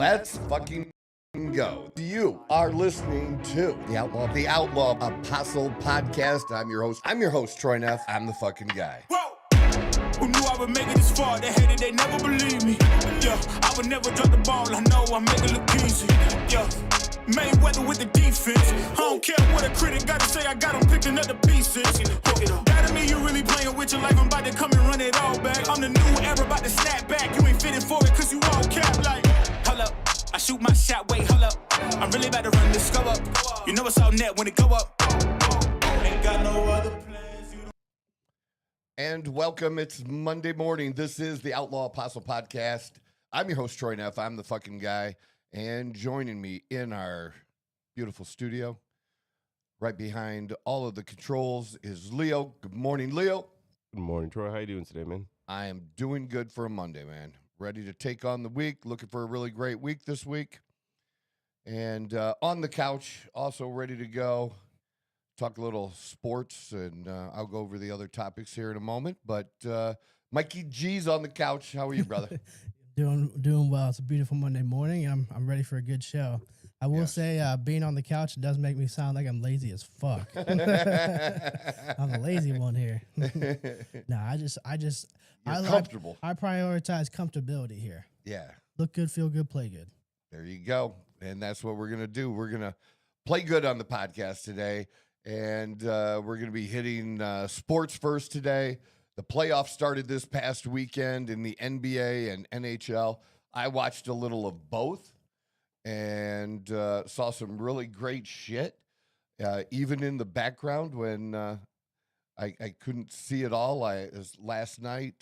Let's fucking go. You are listening to the Outlaw Apostle Podcast. I'm your host, Troy Neff. I'm the fucking guy. Whoa! Who knew I would make it this far? They hated, they never believe me. Yeah, I would never drop the ball. I know I make it look easy. Yeah, Mayweather with the defense. I don't care what a critic gotta say. I got them picked another pieces. That to me, you really playing with your life. I'm about to come and run it all back. I'm the new era, about to snap back. You ain't fitting for it, cause you all cap like. Hold up, I shoot my shot, wait, hold up. I'm really about to run this go up. You know it's all net when it go up. Ain't got no other plans. And welcome. It's Monday morning. This is the Outlaw Apostle Podcast. I'm your host, Troy Neff. I'm the fucking guy. And joining me in our beautiful studio, right behind all of the controls, is Leo. Good morning, Leo. Good morning, Troy. How you doing today, man? I am doing good for a Monday, man. Ready to take on the week. Looking for a really great week this week. And on the couch, also ready to go. Talk a little sports, and I'll go over the other topics here in a moment. But Mikey G's on the couch. How are you, brother? Doing well. It's a beautiful Monday morning. I'm ready for a good show. I will say, being on the couch does make me sound like I'm lazy as fuck. I'm the lazy one here. You're comfortable. I prioritize comfortability here. Yeah. Look good, feel good, play good. There you go. And that's what we're going to do. We're going to play good on the podcast today. And we're going to be hitting sports first today. The playoffs started this past weekend in the NBA and NHL. I watched a little of both and saw some really great shit. Even in the background when I couldn't see it all. Last night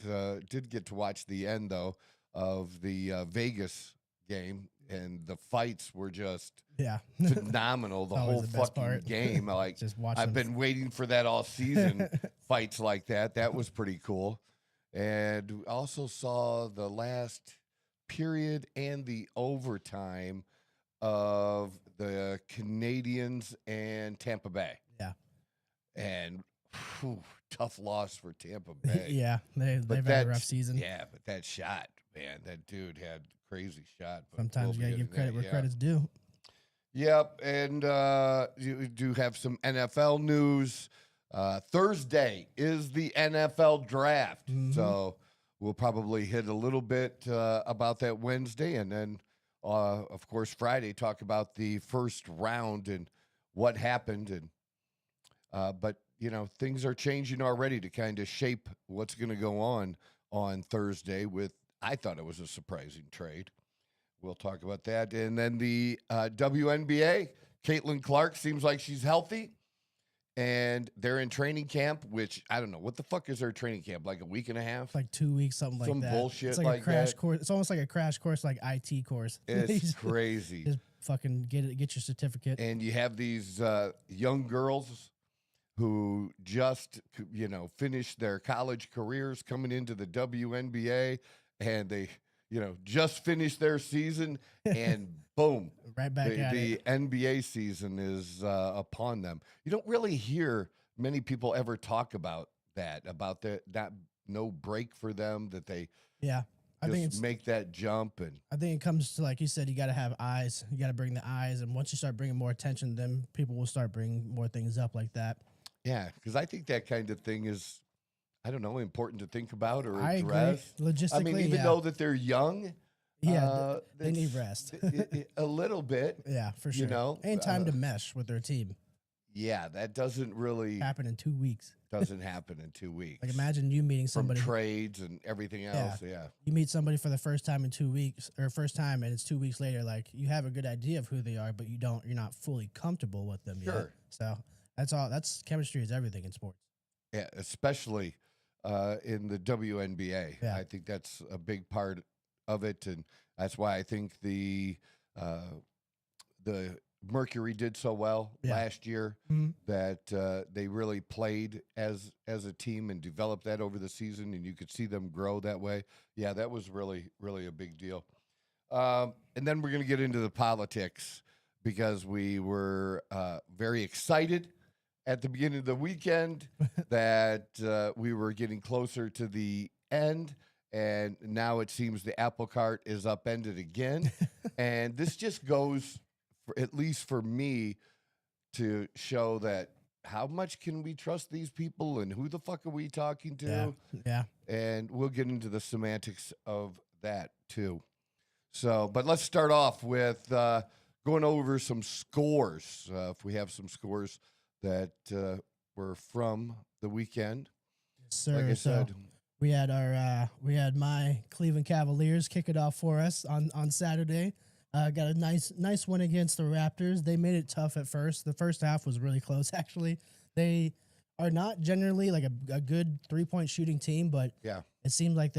did get to watch the end, though, of the Vegas game. And the fights were just phenomenal. The whole fucking game. Like, I've been waiting for that all season. Fights like that. That was pretty cool. And we also saw the last period and the overtime of the Canadians and Tampa Bay. Yeah. And tough loss for Tampa Bay. Yeah, they've had a rough season. Yeah, but that shot, man, that dude had crazy shot. But sometimes you gotta give credit where credit's due. Yep, and you do have some NFL news. Thursday is the NFL draft, so we'll probably hit a little bit about that Wednesday, and then, of course, Friday talk about the first round and what happened. And but you know, things are changing already to kind of shape what's going to go on Thursday with. I thought it was a surprising trade. We'll talk about that. And then the WNBA, Caitlin Clark seems like she's healthy. And they're in training camp, which, I don't know. What the fuck is their training camp? Like a week and a half? Like 2 weeks, something like that. Some bullshit it's like a crash course. It's almost like a crash course, like IT course. It's crazy. Just fucking get your certificate. And you have these young girls who just, finished their college careers coming into the WNBA. And they, just finished their season, and boom, right back at the it. NBA season is upon them. You don't really hear many people ever talk about that no break for them, that they I think it's make that jump. And I think it comes to, like you said, you got to have eyes. You got to bring the eyes, and once you start bringing more attention, then people will start bringing more things up like that. Yeah, because I think that kind of thing is, I don't know, important to think about or I address. agree. Logistically, I mean, even though that they're young, they need rest. A little bit. Yeah, for sure. And time to mesh with their team. Yeah, that doesn't really happen in 2 weeks. Doesn't happen in 2 weeks. Like, imagine you meeting somebody from trades and everything else. Yeah, you meet somebody for the first time in 2 weeks, or first time, and it's 2 weeks later. Like, you have a good idea of who they are, but you're not fully comfortable with them yet. So that's all. That's chemistry is everything in sports. Yeah, especially in the WNBA. Yeah. I think that's a big part of it, and that's why I think the Mercury did so well last year, that they really played as a team and developed that over the season, and you could see them grow that way. Yeah, that was really, really a big deal. And then we're going to get into the politics, because we were very excited at the beginning of the weekend that we were getting closer to the end, and now it seems the apple cart is upended again. And this just goes, at least for me, to show that how much can we trust these people and who the fuck are we talking to? Yeah. And we'll get into the semantics of that too. So, but let's start off with going over some scores. If we have some scores that were from the weekend. Sir, Like I so said, we had my Cleveland Cavaliers kick it off for us on Saturday. Got a nice win against the Raptors. They made it tough at first. The first half was really close, actually. They are not generally like a good 3-point shooting team, but yeah. it seemed like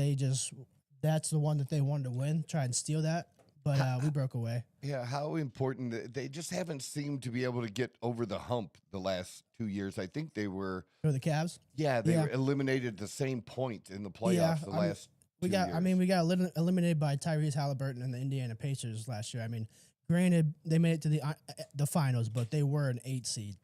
that's the one that they wanted to win, try and steal that. But we broke away. Yeah, how important they just haven't seemed to be able to get over the hump the last 2 years. I think they were For the Cavs. they Yeah. were eliminated the same point in the playoffs Yeah, the last We 2 got, years. I mean, we got eliminated by Tyrese Halliburton and the Indiana Pacers last year. I mean, granted, they made it to the finals, but they were an 8 seed,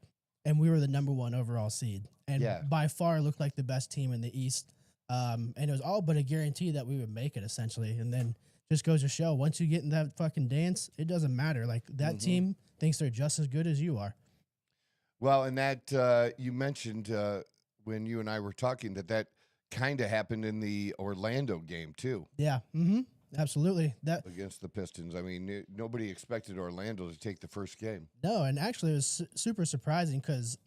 and we were the number 1 overall seed, and Yeah. by far looked like the best team in the East. And it was all but a guarantee that we would make it, essentially. And then just goes to show, once you get in that fucking dance, it doesn't matter. Like that team thinks they're just as good as you are. Well, and that you mentioned when you and I were talking that kind of happened in the Orlando game too Yeah, absolutely. That against the Pistons. I mean, nobody expected Orlando to take the first game. No, and actually it was super surprising because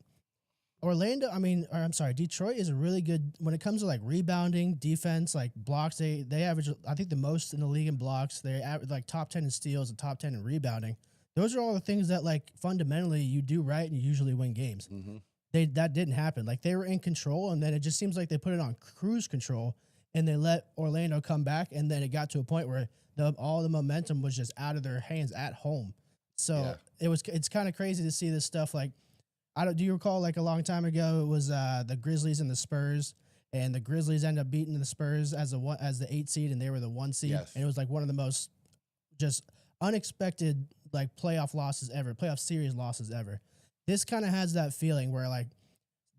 Detroit is a really good when it comes to like rebounding, defense, like blocks. They average, I think, the most in the league in blocks. They average like top 10 in steals and top 10 in rebounding. Those are all the things that like fundamentally you do right and you usually win games. Mm-hmm. That didn't happen. Like they were in control, and then it just seems like they put it on cruise control, and they let Orlando come back, and then it got to a point where all the momentum was just out of their hands at home. So it's kind of crazy to see this stuff. Like, do you recall like a long time ago it was the Grizzlies and the Spurs, and the Grizzlies ended up beating the Spurs as the 8 seed, and they were the 1 seed, Yes. and it was like one of the most just unexpected like playoff series losses ever. This kind of has that feeling where like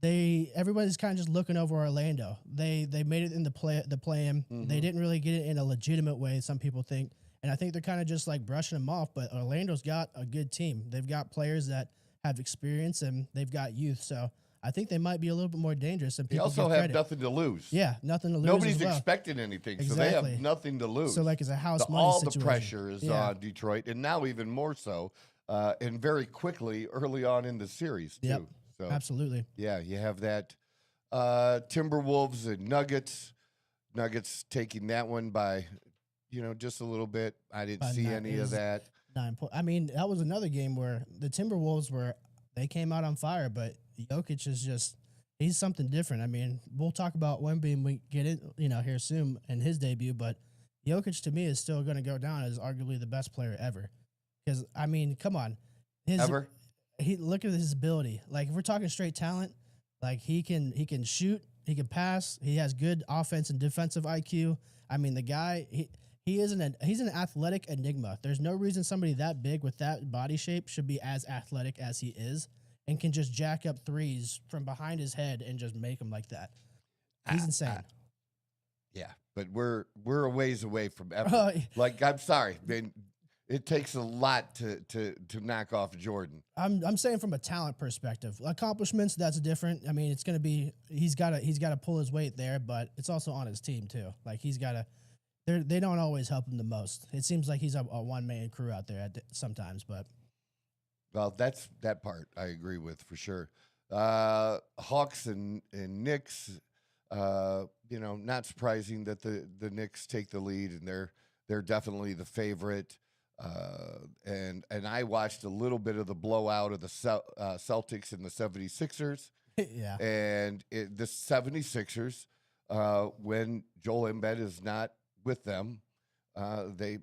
everybody's kind of just looking over Orlando. They made it in the play-in. They didn't really get it in a legitimate way, some people think. And I think they're kind of just like brushing them off, but Orlando's got a good team. They've got players that have experience and they've got youth. So I think they might be a little bit more dangerous than They people also give have credit. nothing to lose. Yeah, nothing to lose. Nobody's as well. expecting anything, so they Exactly. have nothing to lose. So like it's a house money all situation. the pressure is Yeah. on Detroit, and now even more so, and very quickly early on in the series too. Yep. So Absolutely. yeah, you have that Timberwolves and Nuggets. Nuggets taking that one by, just a little bit. I didn't By see nine. any It of was that. 9 points. I mean, that was another game where the Timberwolves they came out on fire, but Jokic is he's something different. I mean, we'll talk about Wemby when we get it, here soon in his debut, but Jokic to me is still going to go down as arguably the best player ever. Because I mean, come on, Ever? Look at his ability. Like if we're talking straight talent, like he can shoot, he can pass, he has good offense and defensive IQ. I mean, the guy he's an athletic enigma. There's no reason somebody that big with that body shape should be as athletic as he is and can just jack up threes from behind his head and just make them like that. He's insane. Yeah, but we're a ways away from ever. Oh, Like, I'm sorry, man. It takes a lot to knock off Jordan. I'm saying from a talent perspective, accomplishments that's different. I mean, it's gonna be he's got to pull his weight there, but it's also on his team too. Like he's got to. They don't always help him the most. It seems like he's a one-man crew out there sometimes, but Well, that part I agree with for sure. Hawks and Knicks, not surprising that the Knicks take the lead, and they're definitely the favorite. And I watched a little bit of the blowout of the Celtics and the 76ers. yeah, And the 76ers, when Joel Embiid is not with them, they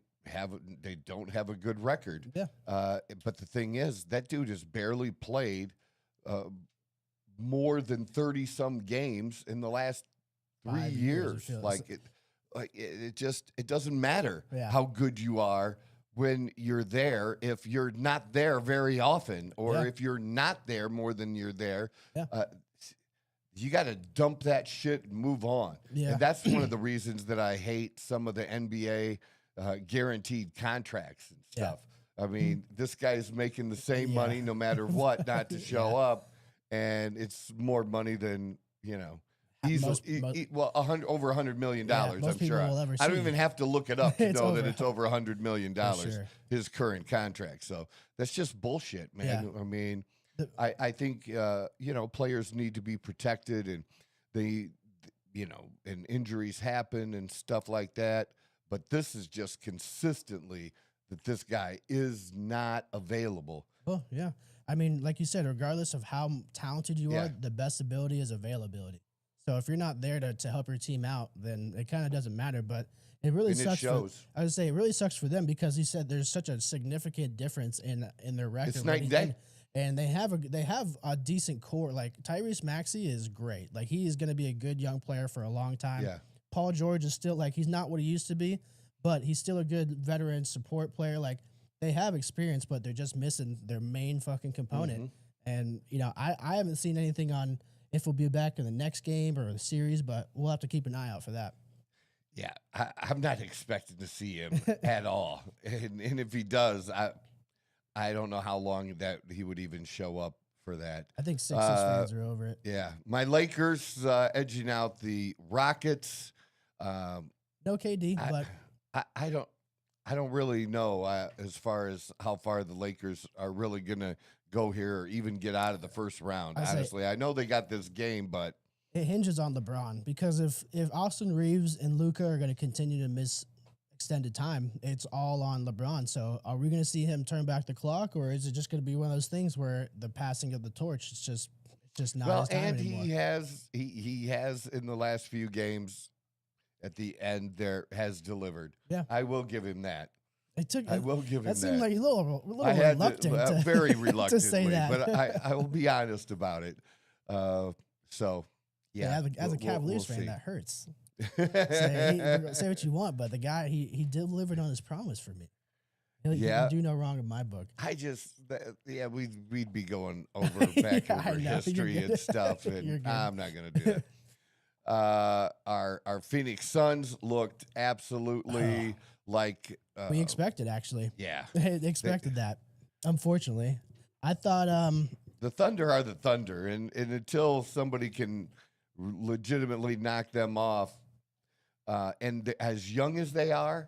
don't have a good record. Yeah. But the thing is, that dude has barely played more than 30-some games in the last 3 5 years, it years. feels. It doesn't matter Yeah. how good you are when you're there if you're not there very often, or Yeah. if you're not there more than you're there. Yeah. you got to dump that shit and move on. Yeah. And that's one of the reasons that I hate some of the NBA guaranteed contracts and Yeah. stuff. I mean, this guy's making the same Yeah. money no matter what, not to show Yeah. up, and it's more money than easily. Most- Over $100 million. Yeah, I'm most people sure. will ever I don't see. even have to look it up to It's know that over- it's over $100 million. sure. His current contract. So that's just bullshit, man. Yeah. I mean, The- I think players need to be protected, and and injuries happen and stuff like that. But this is just consistently that this guy is not available. Well, yeah. I mean, like you said, regardless of how talented you Yeah. are, the best ability is availability. So if you're not there to help your team out, then it kind of doesn't matter. But it really And it sucks. shows. I would say it really sucks for them because he said there's such a significant difference in their record. It's night and day. And they have a decent core. Like Tyrese Maxey is great. Like he is going to be a good young player for a long time. Yeah. Paul George is still like he's not what he used to be, but he's still a good veteran support player. Like they have experience, but they're just missing their main fucking component. And I haven't seen anything on if we'll be back in the next game or the series, but we'll have to keep an eye out for that. Yeah, I'm not expecting to see him at all. And if he does, I don't know how long that he would even show up for that. I think Sixers fans are over it. Yeah, my Lakers edging out the Rockets. No KD, but I don't really know as far as how far the Lakers are really gonna go here or even get out of the first round. Honestly, I know they got this game, but it hinges on LeBron because if Austin Reeves and Luka are going to continue to miss extended time, it's all on LeBron. So are we going to see him turn back the clock, or is it just going to be one of those things where the passing of the torch is just not his time and anymore? he has in the last few games at the end there has delivered. Yeah. I will give him that. I will give him that seemed that. like a little I had reluctant to, very to reluctantly, say that. but I will be honest about it. So yeah, as a we'll Cavaliers fan, see. that hurts. Say what you want, but the guy he delivered on his promise for me. He can do no wrong in my book. I just, we'd be going over back Yeah, I over know. You're history good. and stuff, You're and good. I'm not going to do that. Our Phoenix Suns looked absolutely like We expected actually. yeah. expected that. Unfortunately, I thought The Thunder are the Thunder, and until somebody can legitimately knock them off, and as young as they are,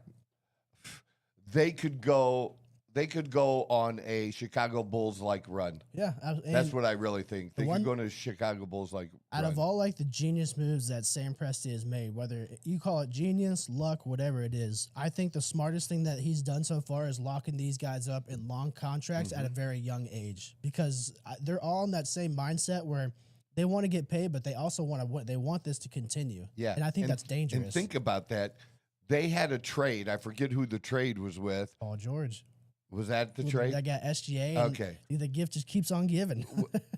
they could go on a Chicago Bulls like run. yeah, That's what I really think. They one- could go to Chicago Bulls like out run. of all like the genius moves that Sam Presti has made, whether you call it genius, luck, whatever it is, I think the smartest thing that he's done so far is locking these guys up in long contracts Mm-hmm. at a very young age because they're all in that same mindset where they want to get paid, but they also they want this to continue. Yeah, and I think that's dangerous. And think about that. They had a trade. I forget who the trade was with. Paul George. Was that the Well, trade? That got SGA. and Okay. The gift just keeps on giving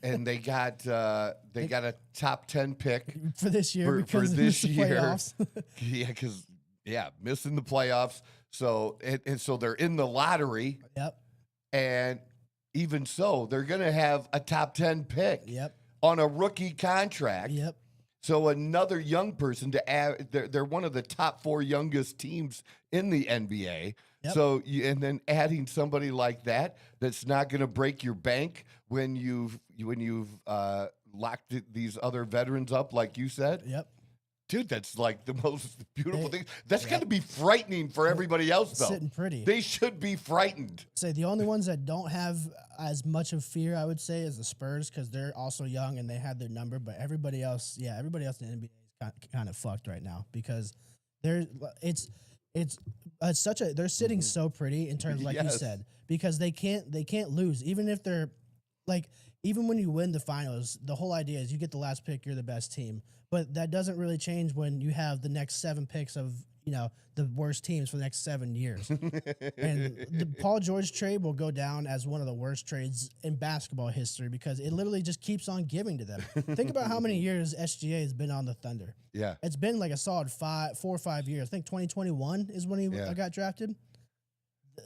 And they got a top 10 pick. for this year For because this of the year. playoffs. Missing the playoffs. So and so they're in the lottery, Yep. and even so, they're gonna have a top 10 pick Yep. on a rookie contract. Yep. So another young person to add, they're one of the top 4 youngest teams in the NBA. Yep. So and then adding somebody like that's not going to break your bank when you've locked these other veterans up, like you said, Yep. dude. That's like the most beautiful They- thing. That's going to be frightening for everybody else, though. Sitting pretty. They should be frightened. Say the only ones that don't have as much of fear, I would say, is the Spurs because they're also young and they had their number. But everybody else in the NBA is kind of fucked right now because they're sitting so pretty in terms, like you Yes. said, because they can't lose even if they're like. Even when you win the finals, the whole idea is you get the last pick, you're the best team. But that doesn't really change when you have the next 7 picks of, the worst teams for the next 7 years. And the Paul George trade will go down as one of the worst trades in basketball history because it literally just keeps on giving to them. Think about how many years SGA has been on the Thunder. Yeah. It's been like a solid 4 or 5 years. I think 2021 is when he Yeah. got drafted.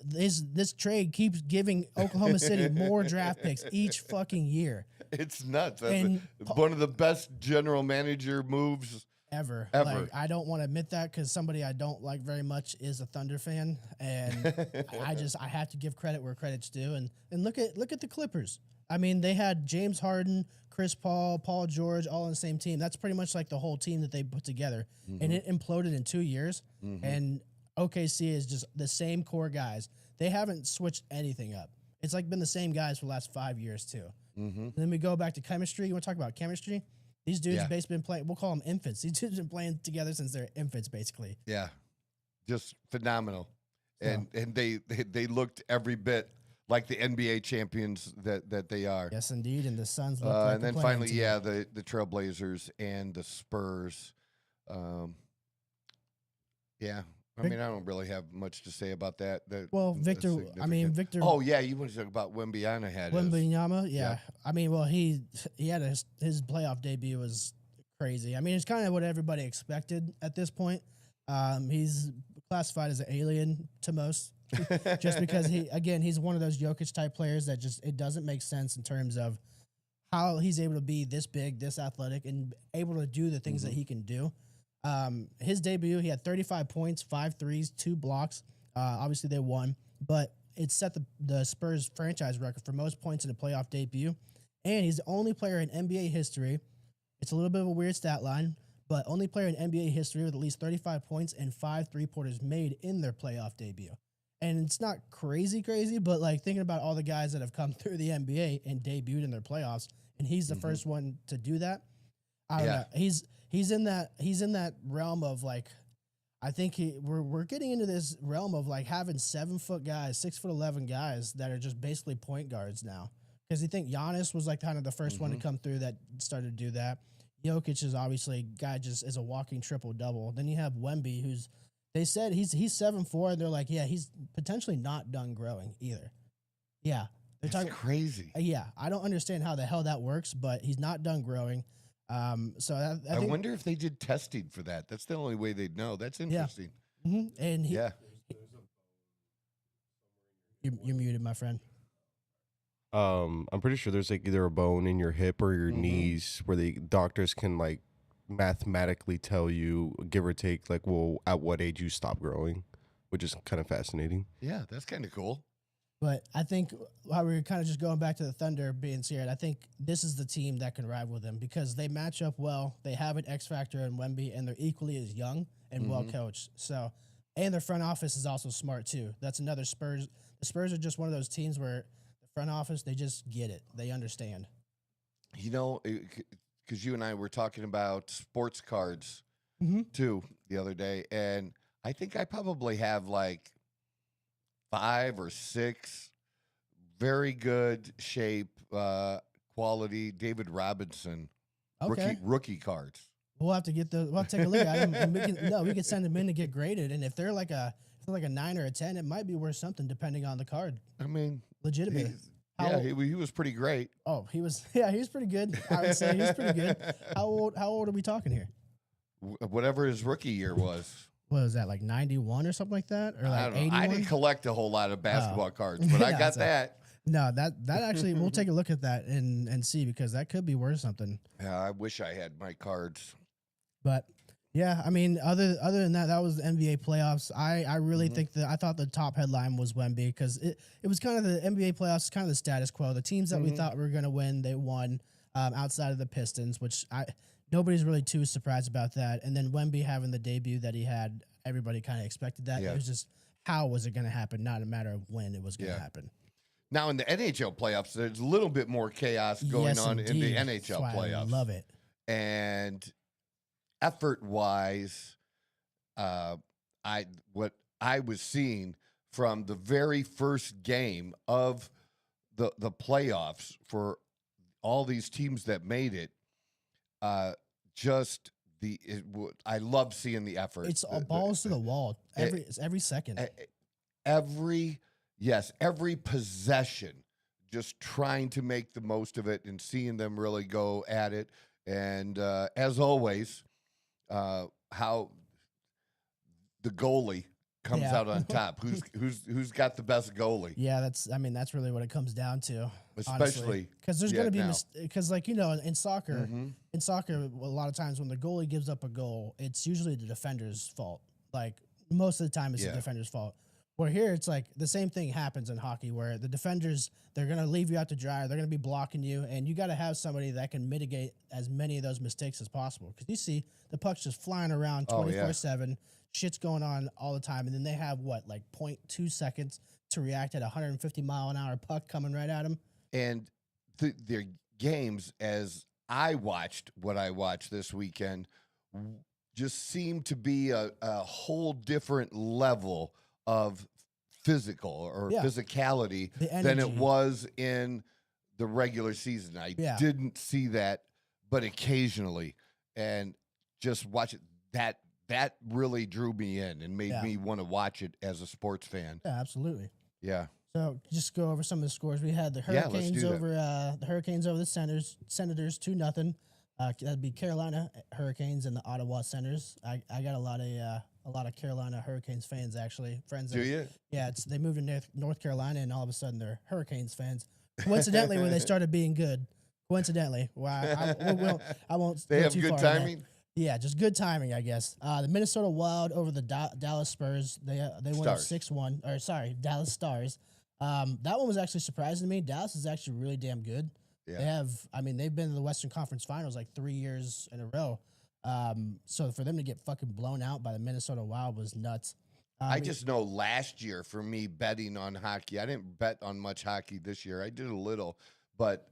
this trade keeps giving Oklahoma City more draft picks each fucking year. It's nuts. That's And one of the best general manager moves. Ever. Ever. Like, I don't want to admit that because somebody I don't like very much is a Thunder fan, and I have to give credit where credit's due. And look at the Clippers. I mean, they had James Harden, Chris Paul, Paul George, all on the same team. That's pretty much like the whole team that they put together, and it imploded in 2 years. And OKC is just the same core guys. They haven't switched anything up. It's like been the same guys for the last 5 years too. Then we go back to chemistry. You want to talk about chemistry? These dudes basically been playing. We'll call them infants. These dudes been playing together since they're infants, basically. Yeah, just phenomenal, and they looked every bit like the NBA champions that they are. Yes, indeed. And the Suns look like and then a finally, playing team. the Trailblazers and the Spurs. Yeah, I mean, I don't really have much to say about that. Well, Victor. I mean, Victor. Oh yeah, you want to talk about Wembanyama had his. Wembanyama, yeah. I mean, well, he had his playoff debut was crazy. I mean, it's kind of what everybody expected at this point. He's classified as an alien to most, just because he's one of those Jokic type players that just it doesn't make sense in terms of how he's able to be this big, this athletic, and able to do the things that he can do. His debut, he had 35 points, 5 threes, 2 blocks. Obviously, they won, but it set the Spurs franchise record for most points in a playoff debut. And he's the only player in NBA history. It's a little bit of a weird stat line, but only player in NBA history with at least 35 points and 5 3-pointers made in their playoff debut. And it's not crazy, but like thinking about all the guys that have come through the NBA and debuted in their playoffs, and he's the first one to do that. I don't know. He's in that realm of like, I think we're getting into this realm of like having 7-foot guys, 6'11" guys that are just basically point guards now. Because you think Giannis was like kind of the first one to come through that started to do that. Jokic is obviously a guy just is a walking triple double. Then you have Wemby, who's they said he's 7'4", and they're like, yeah, he's potentially not done growing either. Yeah, they're That's crazy. Yeah, I don't understand how the hell that works, but he's not done growing. So I think, wonder if they did testing for that. That's the only way they'd know. That's interesting. And you're muted, my friend. I'm pretty sure there's like either a bone in your hip or your knees where the doctors can like mathematically tell you, give or take, like, well, at what age you stop growing, which is kind of fascinating. Yeah, that's kind of cool. But I think while we were kind of just going back to the Thunder being scared, I think this is the team that can rival them because they match up well. They have an X factor in Wemby, and they're equally as young and well coached. So, and their front office is also smart too. That's another Spurs. The Spurs are just one of those teams where the front office, they just get it. They understand. You know, because you and I were talking about sports cards too the other day, and I think I probably have like 5 or 6 very good shape, quality David Robinson rookie cards. We'll have to get we'll have to take a look at them. And we can send them in to get graded. And if they're like a 9 or a 10, it might be worth something depending on the card. I mean, legitimately. He was pretty great. Oh, he was pretty good. I would say he's pretty good. How old are we talking here? Whatever his rookie year was. What was that, like 91 or something like that? Or like I don't know. 81? I didn't collect a whole lot of basketball cards, but I got that. No, that actually, we'll take a look at that and see, because that could be worth something. Yeah, I wish I had my cards. But yeah, I mean, other than that, that was the NBA playoffs. I really think I thought the top headline was Wemby, because it was kind of the NBA playoffs, kind of the status quo. The teams that we thought were going to win, they won, outside of the Pistons, which nobody's really too surprised about that. And then Wemby having the debut that he had, everybody kind of expected that. Yeah. It was just, how was it going to happen? Not a matter of when it was going to happen. Now, in the NHL playoffs, there's a little bit more chaos going on in the NHL That's why playoffs. I love it. And effort-wise, what I was seeing from the very first game of the playoffs for all these teams that made it, I love seeing the effort. It's balls to the wall every second. Every possession, just trying to make the most of it and seeing them really go at it. And as always, how the goalie comes Yeah. out on top. Who's got the best goalie? Yeah, that's really what it comes down to. Especially because there's yeah, going to be now. because like in soccer, Mhm. a lot of times when the goalie gives up a goal, it's usually the defender's fault. Like most of the time, it's Yeah. the defender's fault. Where here, it's like the same thing happens in hockey, where the defenders they're going to leave you out to dry, they're going to be blocking you, and you got to have somebody that can mitigate as many of those mistakes as possible. Because you see the puck's just flying around Oh, yeah. 24/7, shit's going on all the time, and then they have what like 0.2 seconds to react at a 150-mile-an-hour puck coming right at them. And their games, as I watched what I watched this weekend, just seemed to be a whole different level of physical or Yeah. physicality The than it energy. was in the regular season. I Yeah. didn't see that, but occasionally, and just watch it. That really drew me in and made Yeah. me want to watch it as a sports fan. Yeah, absolutely. Yeah. So just go over some of the scores. We had the Yeah, let's Hurricanes do that. over the Senators 2-0. That'd be Carolina Hurricanes and the Ottawa Senators. I got a lot of Carolina Hurricanes fans actually, friends. Do that- you? Yeah, they moved to North Carolina and all of a sudden they're Hurricanes fans. Coincidentally, when they started being good. Coincidentally, I won't. They go have too good far on that. timing. Yeah, just good timing, I guess. The Minnesota Wild over the Dallas Spurs. They won Stars. 6-1. Or sorry, Dallas Stars. That one was actually surprising to me. Dallas is actually really damn good. Yeah. They've been to the Western Conference Finals like 3 years in a row. So for them to get fucking blown out by the Minnesota Wild was nuts. I just know last year for me betting on hockey, I didn't bet on much hockey this year. I did a little, but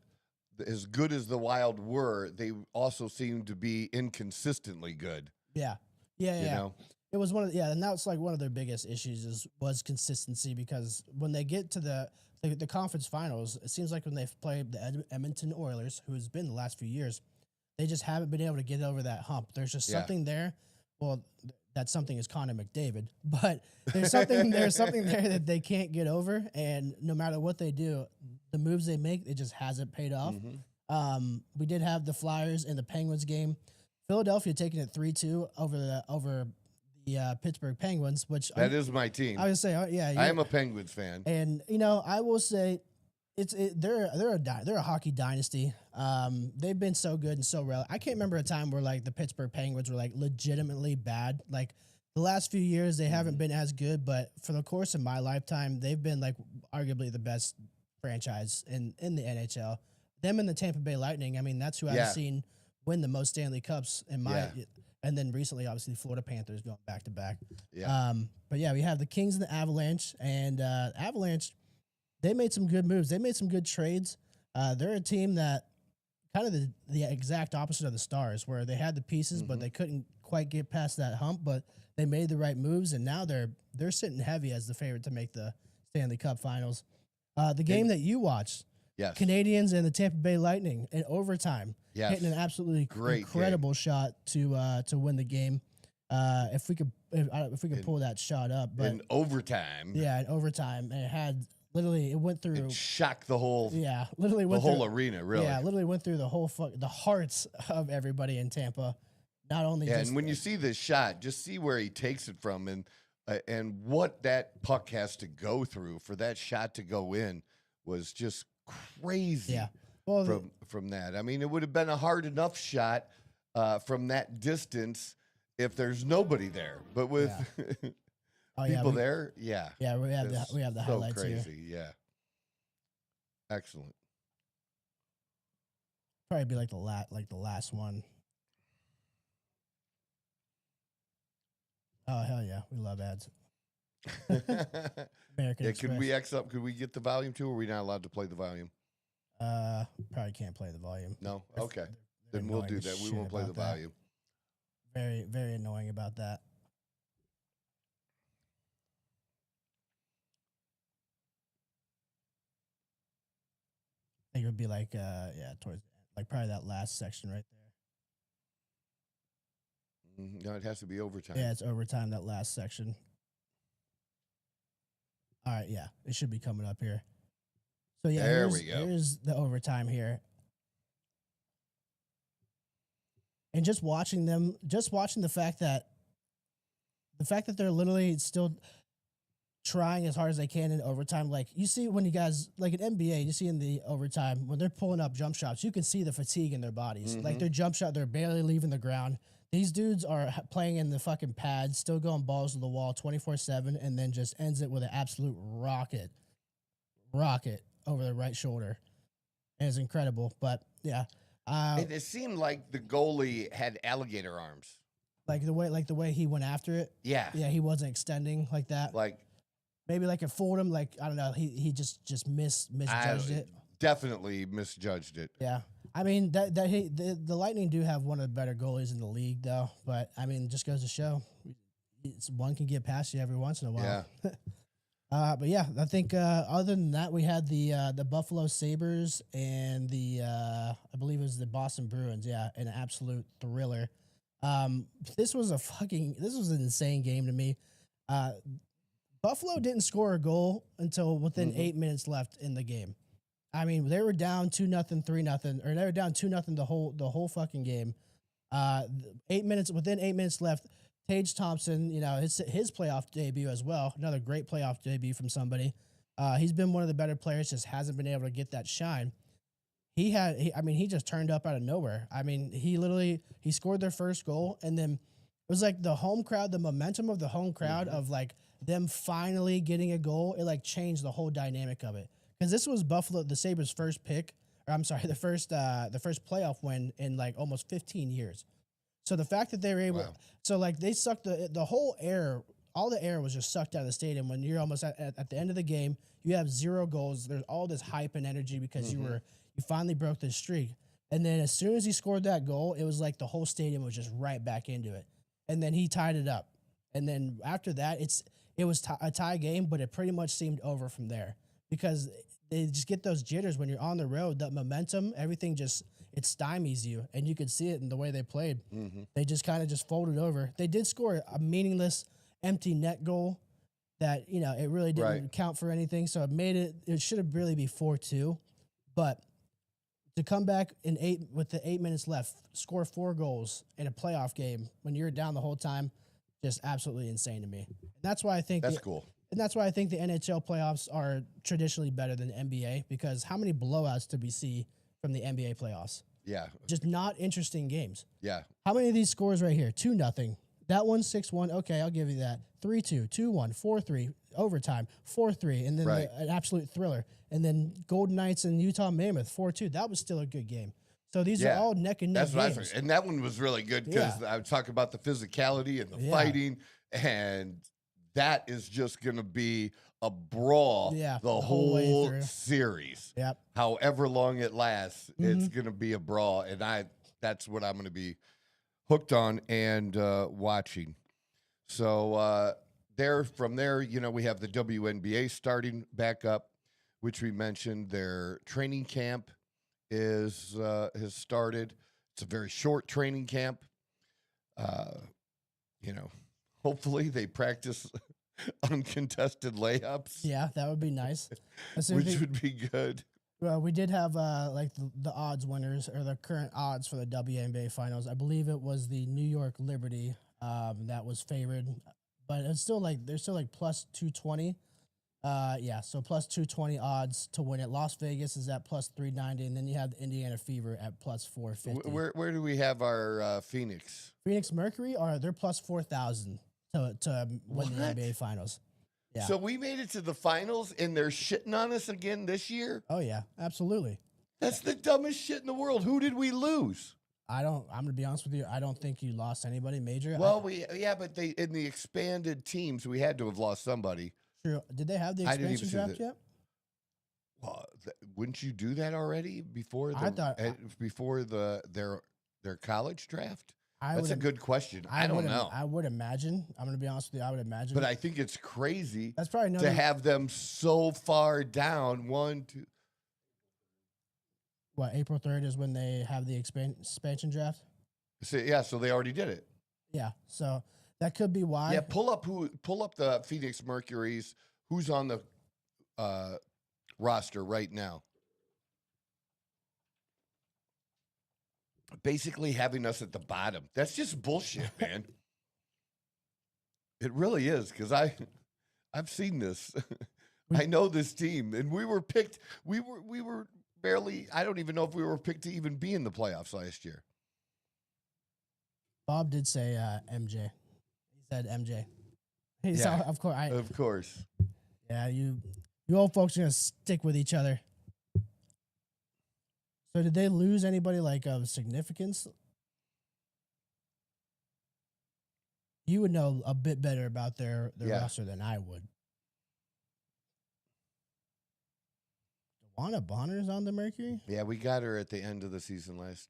as good as the Wild were, they also seemed to be inconsistently good. Yeah. You know, It was and that's like one of their biggest issues was consistency, because when they get to the conference finals, it seems like when they've played the Edmonton Oilers, who's been the last few years, they just haven't been able to get over that hump. There's just Yeah. something there. Well, that something is Connor McDavid, but there's something there that they can't get over, and no matter what they do, the moves they make, it just hasn't paid off. Mhm. We did have the Flyers and the Penguins game. Philadelphia taking it 3-2 over the Pittsburgh Penguins, which that is my team. I would say, yeah, I am a Penguins fan. and I will say, they're a hockey dynasty. They've been so good and so real. I can't remember a time where like the Pittsburgh Penguins were like legitimately bad. Like the last few years, they haven't been as good, but for the course of my lifetime, they've been like arguably the best franchise in the NHL. Them and the Tampa Bay Lightning. I mean, that's who Yeah. I've seen win the most Stanley Cups in my. Yeah. And then recently, obviously, the Florida Panthers going back to back. Yeah. But yeah, we have the Kings and the Avalanche, and Avalanche, they made some good moves. They made some good trades. They're a team that kind of the exact opposite of the Stars, where they had the pieces, but they couldn't quite get past that hump. But they made the right moves, and now they're sitting heavy as the favorite to make the Stanley Cup Finals. The game that you watched, Yes. Canadians and the Tampa Bay Lightning in overtime, Yes. hitting an absolutely Great incredible shot to win the game. If we could pull that shot up, but In overtime. yeah, in overtime, and it went through. It shocked the whole Literally went whole through, arena, really. Yeah, literally went through the hearts of everybody in Tampa. Not only Yeah, just and when you see this shot, just see where he takes it from, and what that puck has to go through for that shot to go in was just crazy. yeah, well, From that, I mean, it would have been a hard enough shot from that distance if there's nobody there, but with oh, people we, there, yeah, Yeah, we have it's the so highlights here. crazy. Yeah, excellent. Probably be like the last one. Oh hell yeah, we love ads. American Yeah, Express. could we X up? Could we get the volume too? Or are we not allowed to play the volume? Probably can't play the volume. No. They're- Okay, they're then we'll annoying do as that. We shit won't play the about that. volume. Very, very annoying about that. I think it would be like, towards like probably that last section right there. No, it has to be overtime. Yeah, it's overtime, that last section. All right, yeah, it should be coming up here. So yeah, There we go. Here's the overtime here. And just watching the fact that they're literally still, trying as hard as they can in overtime. Like you see when you guys like in NBA, you see in the overtime when they're pulling up jump shots, you can see the fatigue in their bodies. Like their jump shot, they're barely leaving the ground. These dudes are playing in the fucking pads, still going balls to the wall 24/7, and then just ends it with an absolute rocket over the right shoulder. And it's incredible. But yeah, It seemed like the goalie had alligator arms. like the way he went after it. Yeah. Yeah, he wasn't extending like that. Like, Maybe like it fooled him. Like I don't know. He just misjudged it. definitely misjudged it. Yeah. I mean the Lightning do have one of the better goalies in the league though. But I mean, just goes to show, one can get past you every once in a while. Yeah. But yeah, I think other than that, we had the Buffalo Sabres and the I believe it was the Boston Bruins. Yeah, an absolute thriller. This was an insane game to me. Buffalo didn't score a goal until within 8 minutes left in the game. I mean, they were down 2-0, 3-0, or they were down 2-0 the whole fucking game. 8 minutes within 8 minutes left. Tage Thompson, his playoff debut as well. Another great playoff debut from somebody. He's been one of the better players, just hasn't been able to get that shine. He just turned up out of nowhere. I mean, he scored their first goal, and then it was like the home crowd, the momentum of the home crowd of like them finally getting a goal. It like changed the whole dynamic of it because this was the Sabres' first pick, or I'm sorry, the first playoff win in like almost 15 years. So the fact that they were able, so like they sucked the whole air, all the air was just sucked out of the stadium when you're almost at the end of the game. You have 0 goals. There's all this hype and energy because you finally broke the streak. And then as soon as he scored that goal, it was like the whole stadium was just right back into it. And then he tied it up. And then after that, it was a tie game, but it pretty much seemed over from there because they just get those jitters when you're on the road. The momentum, everything it stymies you, and you could see it in the way they played. They just kind of just folded over. They did score a meaningless empty net goal that, it really didn't count for anything. So it should have really be 4-2. But to come back with the 8 minutes left, score 4 goals in a playoff game when you're down the whole time, just absolutely insane to me. And that's why I think That's cool. And that's why I think the NHL playoffs are traditionally better than the NBA because how many blowouts did we see from the NBA playoffs? Yeah. Just not interesting games. Yeah. How many of these scores right here? 2-0. That one 6-1. Okay, I'll give you that. 3-2, 2-1, 4-3, overtime, 4-3, and then an absolute thriller. And then Golden Knights and Utah Mammoth 4-2. That was still a good game. So these are all neck and neck That's what games. and that one was really good because I was talking about the physicality and the fighting, and that is just going to be a brawl the whole way through. series. Yep. However long it lasts, it's going to be a brawl, and that's what I'm going to be hooked on and watching. So from there, we have the WNBA starting back up, which we mentioned. Their training camp has started. It's a very short training camp. Hopefully they practice uncontested layups. Yeah, that would be nice. Which would be good. Well, we did have the odds winners or the current odds for the WNBA finals. I believe it was the New York Liberty that was favored, but it's still they're still plus 220. So plus 220 odds to win it. Las Vegas is at plus 390, and then you have the Indiana Fever at plus 450. Where do we have our Phoenix? Phoenix Mercury they're plus 4,000 to win the NBA finals. Yeah. So we made it to the finals, and they're shitting on us again this year? Oh, yeah, absolutely. That's the dumbest shit in the world. Who did we lose? I'm going to be honest with you. I don't think you lost anybody major. Well, but they in the expanded teams, we had to have lost somebody. True. Did they have the expansion draft yet? Well, wouldn't you do that already before their college draft? That's a good question. I don't know. I would imagine. I'm going to be honest with you. I would imagine. But I think it's crazy that's probably to have them so far down. 1, 2. What, April 3rd is when they have the expansion draft? So they already did it. Yeah. So that could be why. Yeah, pull up the Phoenix Mercury's. Who's on the roster right now? Basically having us at the bottom. That's just bullshit, man. It really is, because I've seen this. I know this team, and we were picked. We were barely. I don't even know if we were picked to even be in the playoffs last year. Bob did say MJ. He said MJ. He's Yeah. of course. Of course. Yeah, you old folks are gonna stick with each other. So did they lose anybody like of significance? You would know a bit better about their Yeah. roster than I would. DeWanna Bonner's on the Mercury? Yeah, we got her at the end of the season last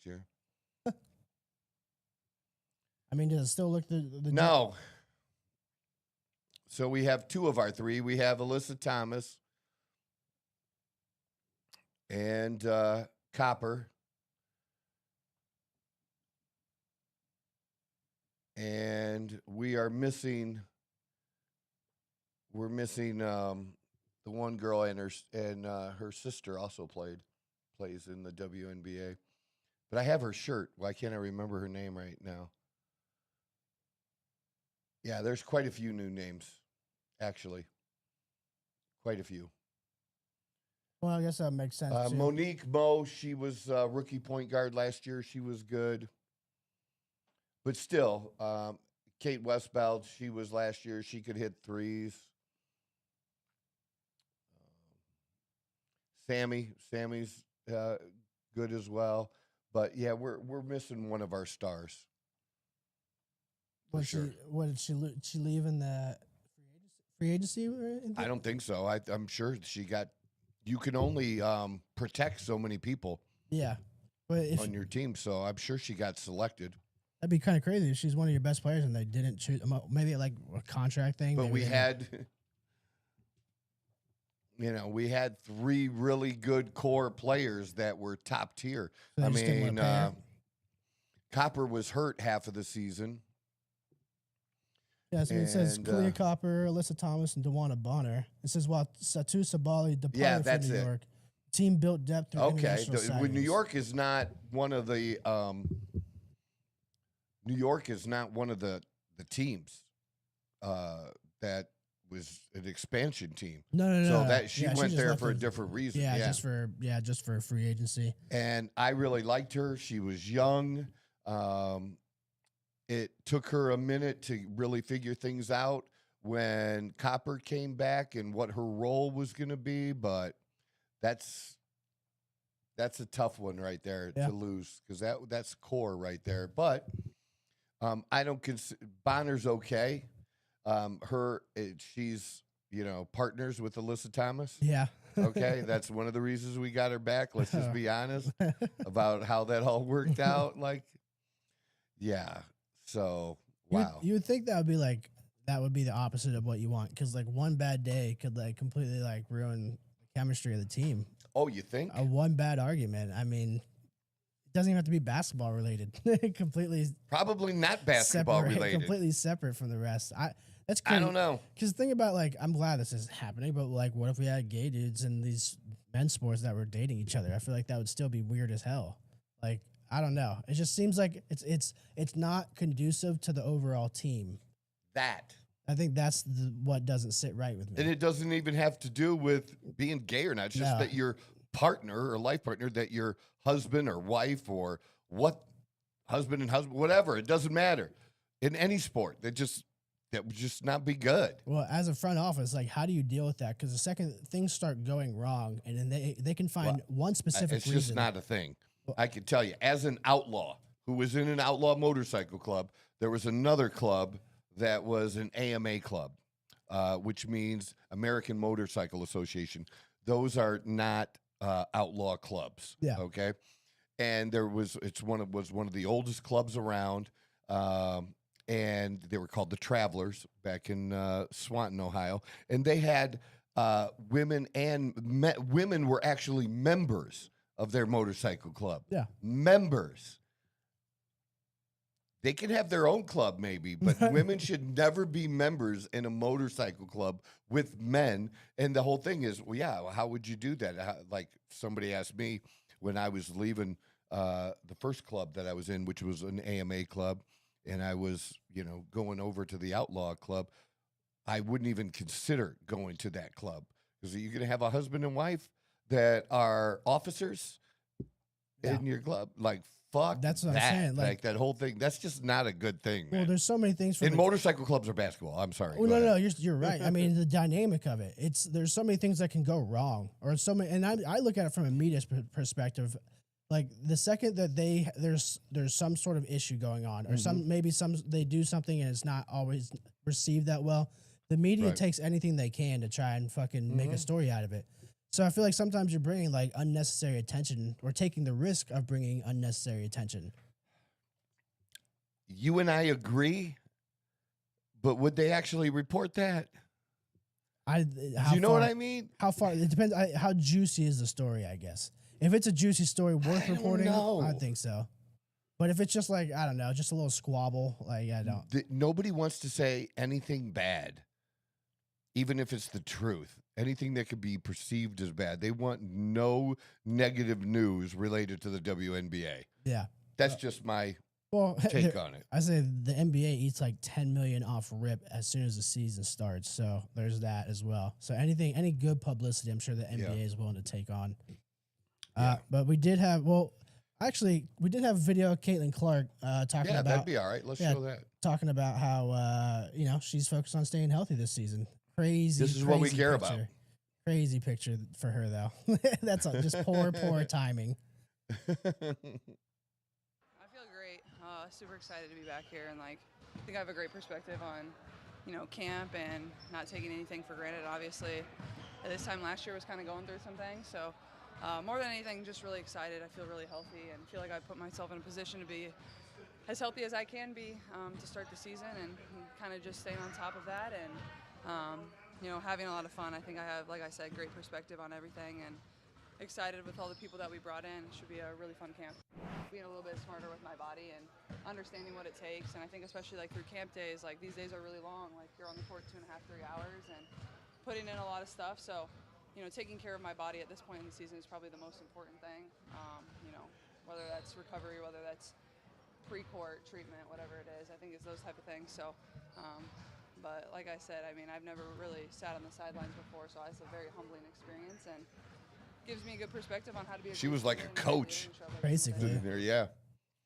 year. I mean, does it still look the No. So we have two of our three. We have Alyssa Thomas and Copper. And we're missing the one girl and her sister also plays in the WNBA. But I have her shirt. Why can't I remember her name right now? Yeah, there's quite a few new names, actually. Quite a few. Well, I guess that makes sense. too. Monique Moe, she was rookie point guard last year. She was good. But still, Kate Westbeld, she was last year. She could hit threes. Sammy's good as well. But yeah, we're missing one of our stars. For sure. She leave in the free agency? I don't think so. I'm sure she got. You can only protect so many people Yeah, but if on your team, so I'm sure she got selected. that'd be kind of crazy if she's one of your best players and they didn't choose. Maybe like a contract thing. But maybe we they- had, we had three really good core players that were top tier. so they I just didn't wanna mean, pay her. Copper was hurt half of the season. Yeah, so it says and, Kalia Copper, Alyssa Thomas, and DeWanna Bonner. It says while Satu Sabali departed Yeah, for that's New it. York, team built depth through Okay, international when New signings. York is not one of the teams that was an expansion team. No. So that she Yeah, went just there left for a with- different reason. Yeah, just for free agency. And I really liked her. She was young. It took her a minute to really figure things out when Copper came back and what her role was going to be, but that's a tough one right there Yeah. to lose because that's core right there. But I don't consider Bonner's okay. She's partners with Alyssa Thomas. Yeah. Okay, that's one of the reasons we got her back. Let's just be honest about how that all worked out. Like, yeah. So wow. You would think that would be the opposite of what you want because like one bad day could like completely like ruin the chemistry of the team. Oh, you think? A one bad argument. I mean, it doesn't even have to be basketball related. Completely Probably not basketball related. Completely separate from the rest. That's I don't know. Because the thing about like, I'm glad this is happening, but like, what if we had gay dudes in these men's sports that were dating each other? I feel like that would still be weird as hell. Like, I don't know. It just seems like it's not conducive to the overall team. That. I think that's what doesn't sit right with me. And it doesn't even have to do with being gay or not. It's just No. that your partner or life partner, that your husband or wife or husband and husband, whatever, it doesn't matter. In any sport, that would just not be good. Well, as a front office, like, how do you deal with that? Because the second things start going wrong, and then they can find one specific It's reason. just not a thing. I can tell you, as an outlaw who was in an outlaw motorcycle club, there was another club that was an AMA club, which means American Motorcycle Association. Those are not outlaw clubs. Yeah. Okay. And was one of the oldest clubs around, and they were called the Travelers back in Swanton, Ohio, and they had women and women were actually members of their motorcycle club. Yeah. Members. They can have their own club maybe, but women should never be members in a motorcycle club with men. And the whole thing is, well, yeah, how would you do that? Like somebody asked me when I was leaving the first club that I was in, which was an AMA club, and I was, going over to the outlaw club. I wouldn't even consider going to that club because you're going to have a husband and wife that are officers Yeah. in your club. Like, fuck That's what I'm that. saying, Like, like- that whole thing. That's just not a good thing, Well, man. there's so many things from In motorcycle clubs or basketball. I'm sorry. Well, Go no, ahead. no, you're right. I mean, the dynamic of it. There's so many things that can go wrong, or so many. And I look at it from a media perspective. Like the second that there's some sort of issue going on, or they do something and it's not always received that well. The media Right. takes anything they can to try and fucking make a story out of it. So I feel like sometimes you're bringing like unnecessary attention, or taking the risk of bringing unnecessary attention. You and I agree, but would they actually report that? Do you know what I mean? How far? It depends. How juicy is the story? I guess if it's a juicy story worth I don't reporting, know. I think so. But if it's just like, I don't know, just a little squabble, like I don't. Nobody wants to say anything bad, even if it's the truth. Anything that could be perceived as bad. They want no negative news related to the WNBA. Yeah. That's just my Well, take on it. I say the NBA eats like 10 million off rip as soon as the season starts. So there's that as well. So any good publicity, I'm sure the NBA is willing to take on. Yeah. But we did have, we did have a video of Caitlin Clark talking Yeah, about that'd be all right. Let's show that. talking about how she's focused on staying healthy this season. Crazy. This is what we crazy care picture. about. Crazy picture for her though. That's just poor timing. I feel great. Super excited to be back here, and like, I think I have a great perspective on, camp and not taking anything for granted. Obviously, at this time last year was kind of going through some things, so more than anything, just really excited. I feel really healthy and feel like I put myself in a position to be as healthy as I can be to start the season, and kind of just staying on top of that and having a lot of fun. I think I have, like I said, great perspective on everything, and excited with all the people that we brought in. It should be a really fun camp. Being a little bit smarter with my body and understanding what it takes, and I think especially like through camp days, like these days are really long. Like you're on the court 2.5, 3 hours and putting in a lot of stuff. So, taking care of my body at this point in the season is probably the most important thing. Whether that's recovery, whether that's pre-court treatment, whatever it is, I think it's those type of things. So, but like I said, I mean, I've never really sat on the sidelines before, so it's a very humbling experience and gives me a good perspective on how to be. She was like a coach. Basically. Sitting there, yeah.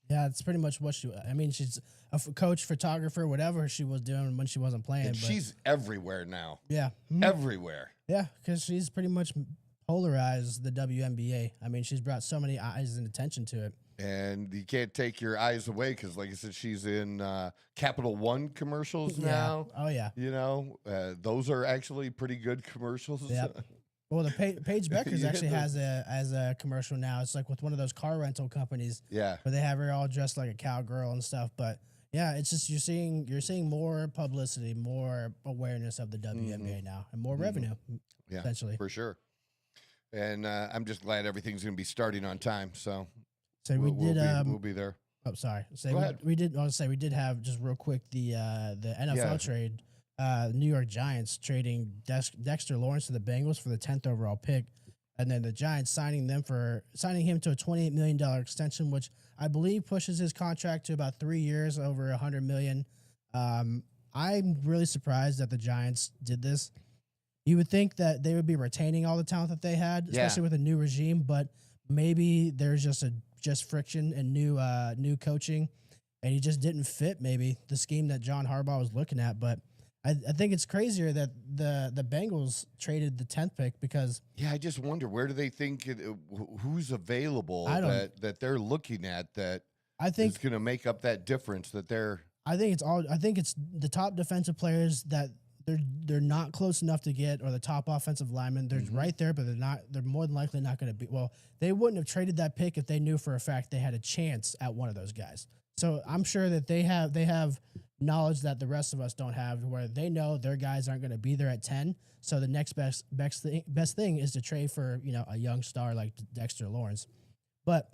Yeah, it's pretty much what she's a coach, photographer, whatever she was doing when she wasn't playing. And but she's everywhere now. yeah, Everywhere. yeah, because she's pretty much polarized the WNBA. I mean, she's brought so many eyes and attention to it. And you can't take your eyes away because, like I said, she's in Capital One commercials Yeah. now. Oh yeah. Those are actually pretty good commercials. Yep. Well, the Paige Beckers Yeah, actually has a commercial now. It's like with one of those car rental companies Yeah. where they have her all dressed like a cowgirl and stuff. But yeah, it's just you're seeing more publicity, more awareness of the WNBA now, and more revenue. Yeah, essentially. for sure. And I'm just glad everything's going to be starting on time. So So we'll we be there. Oh, sorry. Go ahead. We did. I was say we did have just real quick the NFL Yeah. trade. New York Giants trading Dexter Lawrence to the Bengals for the 10th overall pick, and then the Giants signing him to a $28 million extension, which I believe pushes his contract to about 3 years, over $100 million. I'm really surprised that the Giants did this. You would think that they would be retaining all the talent that they had, especially with a new regime, but maybe there's just friction and new coaching, and he just didn't fit maybe the scheme that John Harbaugh was looking at. But I think it's crazier that the Bengals traded the 10th pick because Yeah, I just wonder where do they think who's available I don't- that they're looking at that I is think going to make up that difference that they're. I think it's the top defensive players that they're not close enough to get, or the top offensive linemen. They're right there, but they're more than likely not going to be. Well, they wouldn't have traded that pick if they knew for a fact they had a chance at one of those guys. So I'm sure that they have knowledge that the rest of us don't have, where they know their guys aren't going to be there at 10. So the next best thing is to trade for a young star like Dexter Lawrence. But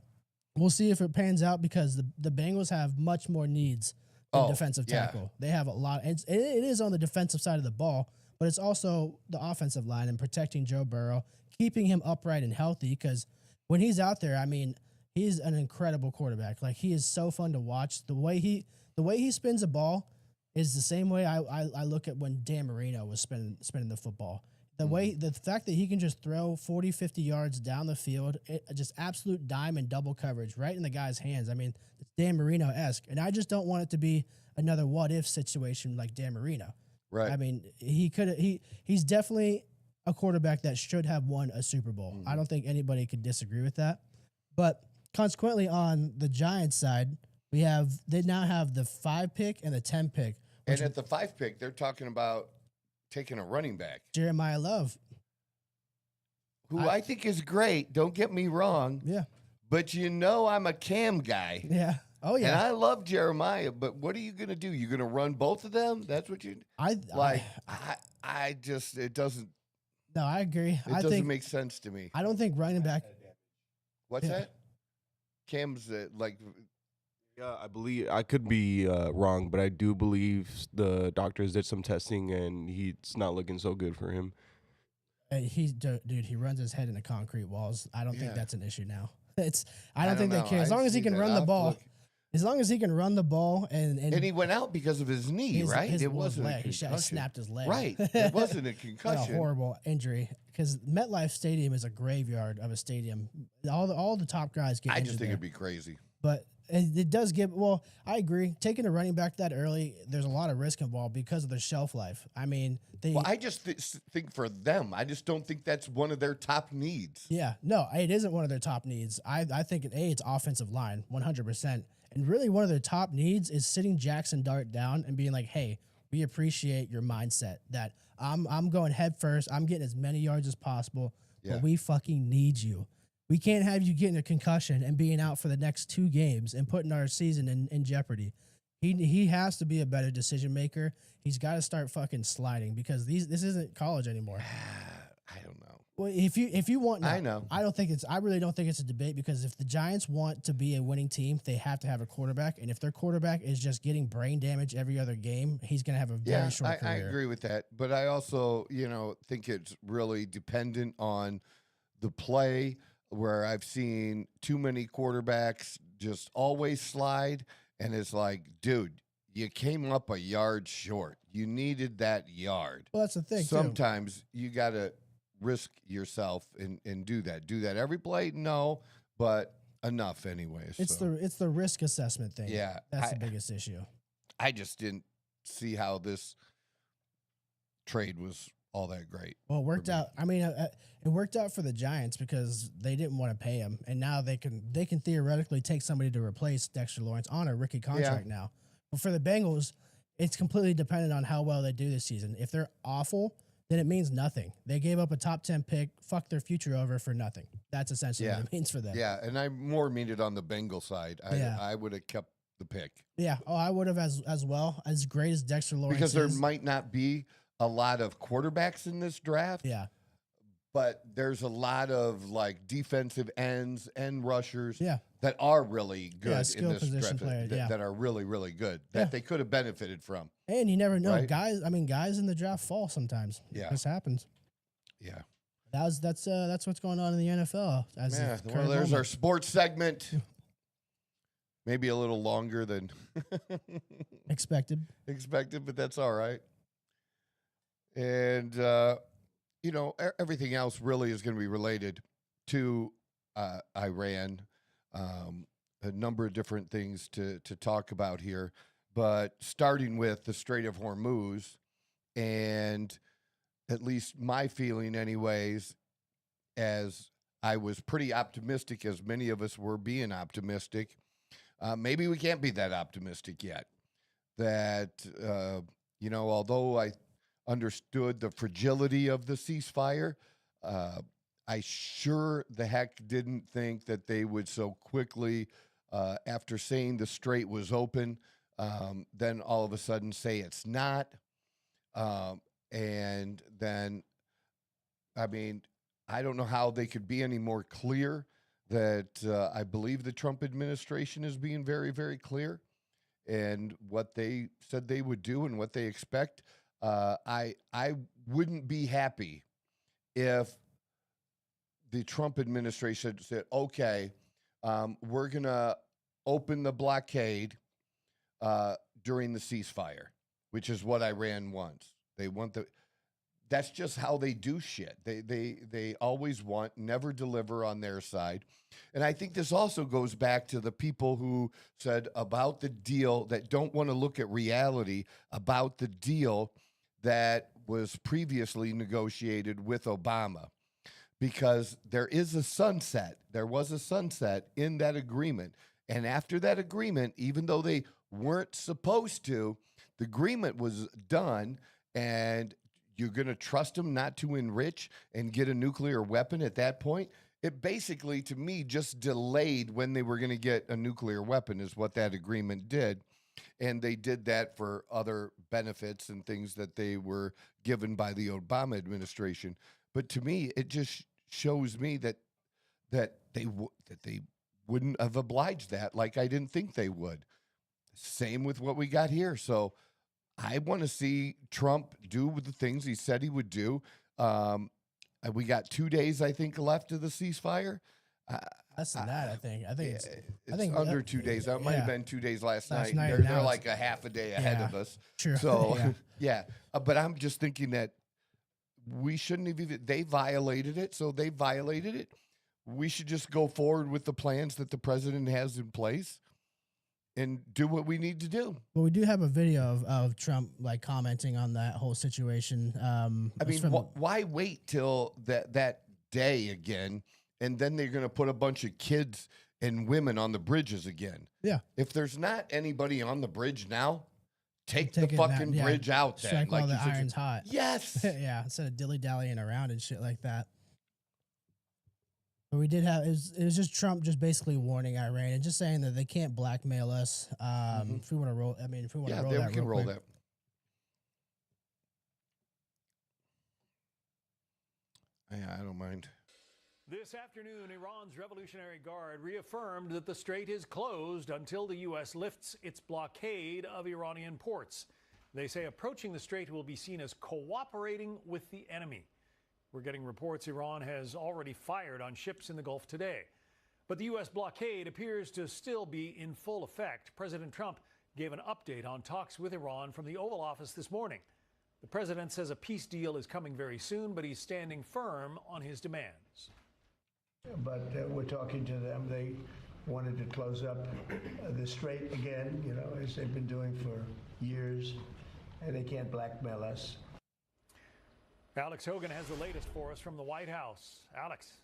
we'll see if it pans out, because the Bengals have much more needs than defensive yeah. tackle. They have a lot. It is on the defensive side of the ball, but it's also the offensive line and protecting Joe Burrow, keeping him upright and healthy. Because when he's out there, I mean, he's an incredible quarterback. Like, he is so fun to watch. The way he spins a ball is the same way I look at when Dan Marino was spinning the football. The fact that he can just throw 40, 50 yards down the field, just absolute dime and double coverage right in the guy's hands. I mean, it's Dan Marino-esque. And I just don't want it to be another what-if situation like Dan Marino. Right. I mean, he's definitely a quarterback that should have won a Super Bowl. I don't think anybody could disagree with that. But consequently, on the Giants side, they now have the 5 pick and the 10 pick. And at the 5 pick, they're talking about taking a running back, Jeremiah Love, who I think is great. Don't get me wrong. Yeah. But I'm a Cam guy. Yeah. Oh yeah. And I love Jeremiah, but what are you going to do? You're going to run both of them? That's what you like. I just, it doesn't. No, I agree. It doesn't make sense to me. I don't think running back. What's that? Cam's like. Yeah, I believe I could be wrong, but I do believe the doctors did some testing and he's not looking so good for him. Dude, he runs his head into concrete walls. I don't think that's an issue now. I don't think know. they care as long as he can run the ball. As long as he can run the ball and he went out because of his knee, right? It wasn't leg. a He concussion. snapped his leg. Right. It wasn't a concussion. A horrible injury because MetLife Stadium is a graveyard of a stadium. All the top guys get I injured just think there. it'd be crazy. But it does give. Well, I agree. Taking a running back that early, there's a lot of risk involved because of the shelf life. I mean, I just think for them, I just don't think that's one of their top needs. Yeah, no, it isn't one of their top needs. I think it's offensive line, 100%. And really, one of their top needs is sitting Jackson Dart down and being like, "Hey, we appreciate your mindset that I'm going head first. I'm getting as many yards as possible, but we fucking need you." We can't have you getting a concussion and being out for the next 2 games and putting our season in jeopardy. He has to be a better decision maker. He's got to start fucking sliding because this isn't college anymore. I don't know. Well, if you want, I know. I really don't think it's a debate because if the Giants want to be a winning team, they have to have a quarterback, and if their quarterback is just getting brain damage every other game, he's gonna have a very short career. I agree with that, but I also think it's really dependent on the play. Where I've seen too many quarterbacks just always slide, and it's like, dude, you came up a yard short. You needed that yard. Well, that's the thing. Sometimes you got to risk yourself and do that. Do that every play? No, but enough anyways. It's the risk assessment thing. Yeah, that's the biggest issue. I just didn't see how this trade was all that great. Well, it worked out. I mean, it worked out for the Giants because they didn't want to pay him, and now they can theoretically take somebody to replace Dexter Lawrence on a rookie contract now. But for the Bengals, it's completely dependent on how well they do this season. If they're awful, then it means nothing. They gave up a top 10 pick, fucked their future over for nothing. That's essentially what it means for them. Yeah, and I more mean it on the Bengal side. I would have kept the pick. Yeah. Oh, I would have as well. As great as Dexter Lawrence because there might not be a lot of quarterbacks in this draft. Yeah. But there's a lot of like defensive ends and rushers that are really good in this draft that are really, really good that they could have benefited from. And you never know. Right? Guys in the draft fall sometimes. Yeah. This happens. Yeah. That's what's going on in the NFL. Well, there's our sports segment. Maybe a little longer than expected, but that's all right. And everything else really is going to be related to Iran. A number of different things to talk about here, but starting with the Strait of Hormuz, and at least my feeling anyways, as I was pretty optimistic, as many of us were being optimistic, maybe we can't be that optimistic yet. That, although I understood the fragility of the ceasefire, I sure the heck didn't think that they would so quickly, after saying the strait was open, then all of a sudden say it's not. And then, I mean, I don't know how they could be any more clear that I believe the Trump administration is being very, very clear and what they said they would do and what they expect. I wouldn't be happy if the Trump administration said, okay, we're going to open the blockade during the ceasefire, which is what Iran wants. They want the. That's just how they do shit. They always want, never deliver on their side. And I think this also goes back to the people who said about the deal that don't want to look at reality about the deal that was previously negotiated with Obama. Because there is a sunset. There was a sunset in that agreement. And after that agreement, even though they weren't supposed to, the agreement was done, and you're going to trust them not to enrich and get a nuclear weapon at that point. It basically, to me, just delayed when they were going to get a nuclear weapon is what that agreement did. And they did that for other benefits and things that they were given by the Obama administration. But to me, it just shows me that they wouldn't have obliged that, like I didn't think they would. Same with what we got here. So I want to see Trump do the things he said he would do. We got 2 days, I think, left of the ceasefire. Less than that, I think. I think it's under 2 days. That might have been 2 days last night. night, They're now like a half a day ahead of us. True. So, yeah. But I'm just thinking that we shouldn't have even, they violated it. So they violated it. We should just go forward with the plans that the president has in place and do what we need to do. Well, we do have a video of Trump like commenting on that whole situation. I mean, why wait till that day again, and then they're going to put a bunch of kids and women on the bridges again? Yeah. If there's not anybody on the bridge now, take the it fucking now, bridge out then. Strike while the you said, iron's hot. Yes. Yeah, instead of dilly-dallying around and shit like that. But we did have, it was just Trump just basically warning Iran and just saying that they can't blackmail us. If we want to roll, I mean, if we want to roll that, we can roll that. Yeah, I don't mind. This afternoon, Iran's Revolutionary Guard reaffirmed that the strait is closed until the U.S. lifts its blockade of Iranian ports. They say approaching the strait will be seen as cooperating with the enemy. We're getting reports Iran has already fired on ships in the Gulf today. But the U.S. blockade appears to still be in full effect. President Trump gave an update on talks with Iran from the Oval Office this morning. The president says a peace deal is coming very soon, but he's standing firm on his demands. But we're talking to them. They wanted to close up the strait again, you know, as they've been doing for years, and they can't blackmail us. Alex Hogan has the latest for us from the White House. Alex.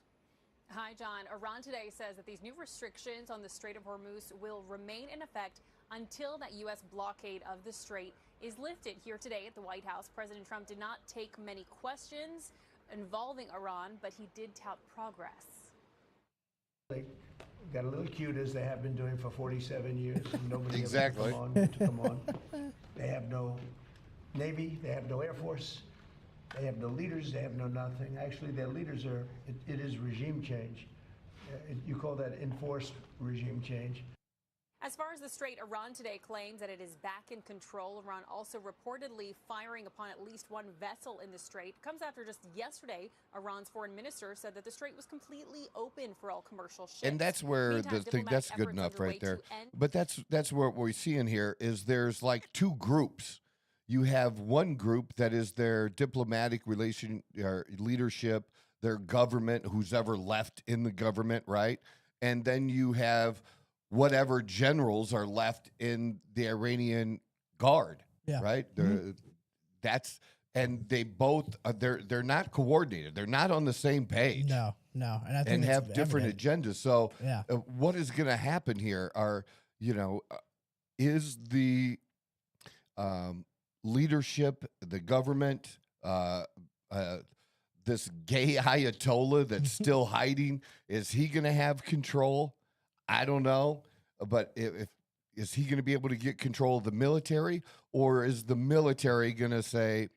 Hi, John. Iran today says that these new restrictions on the Strait of Hormuz will remain in effect until that U.S. blockade of the strait is lifted. Here today at the White House, President Trump did not take many questions involving Iran, but he did tout progress. They got a little cute, as they have been doing for 47 years. And nobody Exactly. ever took them on. They have no Navy. They have no Air Force. They have no leaders. They have no nothing. Actually, their leaders are, it is regime change. You call that enforced regime change. As far as the strait, Iran today claims that it is back in control. Iran also reportedly firing upon at least one vessel in the strait. Comes after just yesterday, Iran's foreign minister said that the strait was completely open for all commercial ships. And that's where Meantime, the thing, that's good diplomatic enough right efforts there. underway to end- But that's what we're seeing here is there's like two groups. You have one group that is their diplomatic relation or leadership, their government, who's ever left in the government, right? And then you have whatever generals are left in the Iranian guard, right? That's and they both they're not coordinated. They're not on the same page. No, and I think and it's have different evident. agendas. So, Yeah. What is going to happen here? Is the leadership, the government, this gay Ayatollah that's still hiding? Is he going to have control? I don't know, but is he going to be able to get control of the military, or is the military going to say,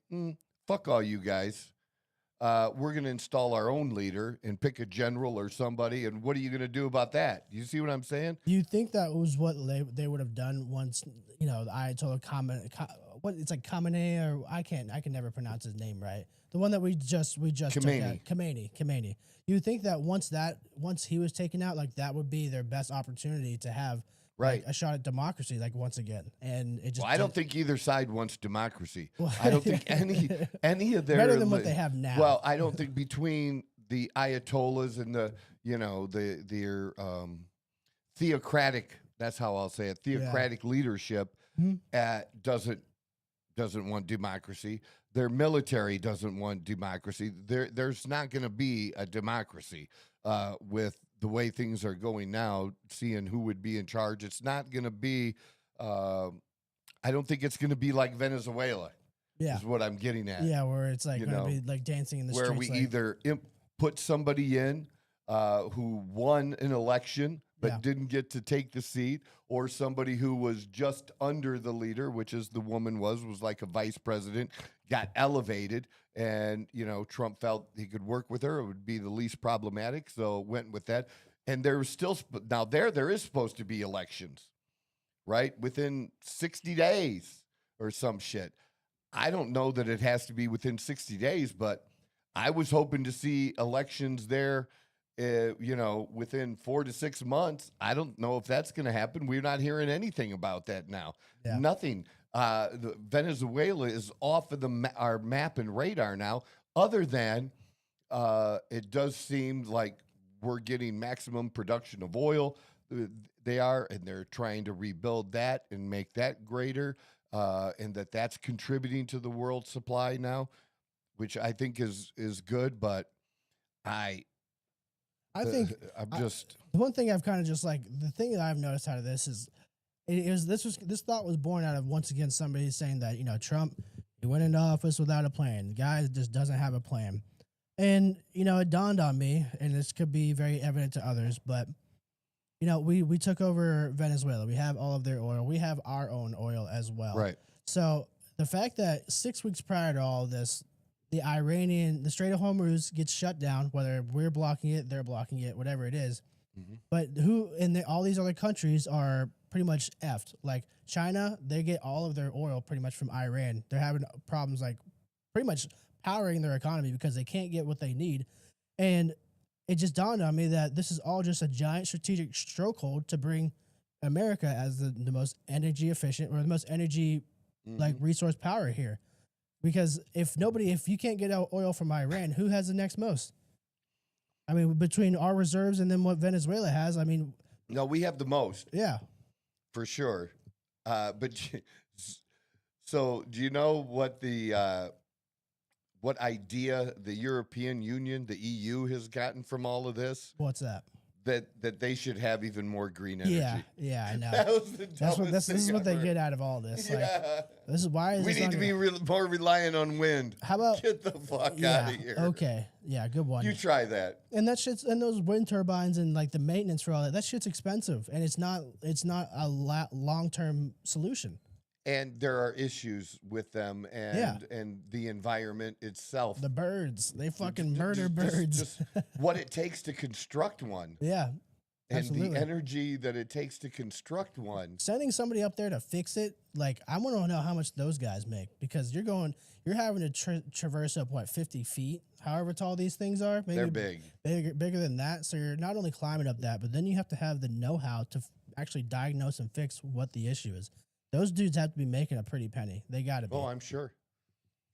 "Fuck all you guys"? We're going to install our own leader and pick a general or somebody. And what are you going to do about that? You see what I'm saying? You think that was what they would have done once, the Ayatollah it's like Khamenei, or I can never pronounce his name right. The one that we just took out, Khamenei. You think that once he was taken out, like that would be their best opportunity to have Right. a shot at democracy, like once again. And it just Well, I don't think either side wants democracy. Well, I don't think any of their better than what they have now. Well, I don't think between the Ayatollahs and the their theocratic, that's how I'll say it, theocratic leadership doesn't want democracy. Their military doesn't want democracy. There's not going to be a democracy with the way things are going now, seeing who would be in charge. It's not going to be, I don't think it's going to be like Venezuela, yeah. is what I'm getting at. Yeah, where it's like You going know, to be like dancing in the where streets. we like, either put somebody in who won an election but Yeah. didn't get to take the seat, or somebody who was just under the leader, which is the woman was like a vice president, got elevated, and Trump felt he could work with her. It would be the least problematic, so went with that. And there was still now there is supposed to be elections, right, within 60 days or some shit. I don't know that it has to be within 60 days, but I was hoping to see elections there, within 4 to 6 months. I don't know if that's going to happen. We're not hearing anything about that now. Yeah. Nothing. Venezuela is off of our map and radar now, other than it does seem like we're getting maximum production of oil. They are, and they're trying to rebuild that and make that greater, and that's contributing to the world supply now, which I think is good. But I think I'm just the one thing I've kind of just like the thing that I've noticed out of this is this thought was born out of, once again, somebody saying that Trump, he went into office without a plan. The guy just doesn't have a plan. And it dawned on me, and this could be very evident to others, but we took over Venezuela. We have all of their oil. We have our own oil as well. right. So the fact that 6 weeks prior to all of this, the Strait of Hormuz gets shut down, whether we're blocking it, they're blocking it, whatever it is. Mhm. But all these other countries are pretty much effed. Like China, they get all of their oil pretty much from Iran. They're having problems like pretty much powering their economy because they can't get what they need. And it just dawned on me that this is all just a giant strategic strokehold to bring America as the most energy efficient or the most energy like resource power here. Because if you can't get oil from Iran, who has the next most? I mean, between our reserves and then what Venezuela has, I mean, No, we have the most yeah. for sure. So do you know what what idea the European Union, the EU, has gotten from all of this? What's that? That they should have even more green energy. Yeah, I know. That was the dumbest This is thing what they ever. get out of all this. Like, Yeah. this is why is We this need to be more reliant on wind. How about Get the fuck yeah? out of here. Okay, yeah, good one. You try that. And that shit's and those wind turbines and like the maintenance for all that. That shit's expensive, and it's not a long term solution. And there are issues with them and the environment itself. The birds, they fucking Just- murder birds. just what it takes to construct one. Yeah, And absolutely. the energy that it takes to construct one. Sending somebody up there to fix it, like I want to know how much those guys make because you're having to traverse up 50 feet, however tall these things are. Maybe They're big. bigger than that. So you're not only climbing up that, but then you have to have the know-how to actually diagnose and fix what the issue is. Those dudes have to be making a pretty penny. They got to be. Oh, I'm sure.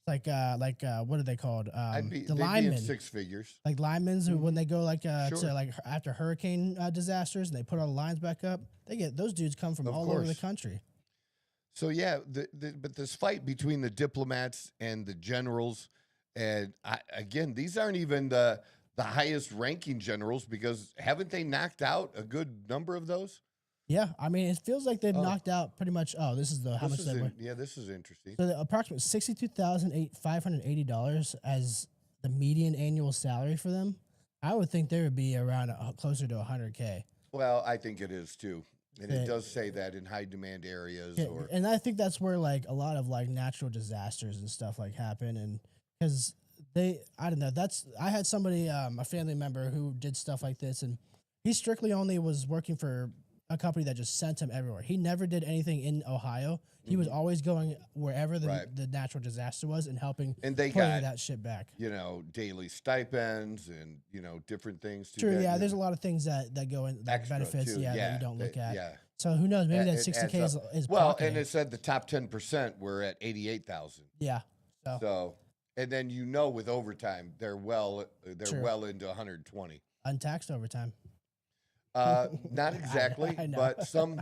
Like what are they called? They'd be in linemen. 6 figures. Like linemen who, when they go Sure. to like after hurricane disasters and they put all the lines back up, those dudes come from Of all over the course. country. So yeah, but this fight between the diplomats and the generals, and again, these aren't even the highest ranking generals, because haven't they knocked out a good number of those? Yeah, I mean, it feels like they've knocked out pretty much. Oh, this is how much they were. Yeah, this is interesting. So the approximate $62,580 as the median annual salary for them. I would think they would be around closer to $100K. Well, I think it is too, and Yeah. it does say that in high demand areas. Yeah, Or and I think that's where like a lot of like natural disasters and stuff like happen, and because I don't know. I had somebody, a family member who did stuff like this, and he strictly only was working for a company that just sent him everywhere. He never did anything in Ohio. He was always going wherever the natural disaster was and helping And they putting got, that shit back. daily stipends and different things. To True, get, yeah. There's a lot of things that go in that extra benefits, too. that you don't look at. Yeah. So who knows? Maybe that It 60K adds is, up. is well, pocketing. and it said the top 10% were at 88,000. Yeah. So, So, and then with overtime, they're well True. well into 120. untaxed overtime. Not exactly, I know. but some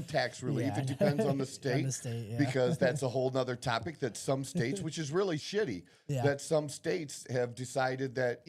tax relief. Yeah. It depends on the On state, the state, yeah. because that's a whole nother topic that some states, which is really shitty, Yeah. that some states have decided that,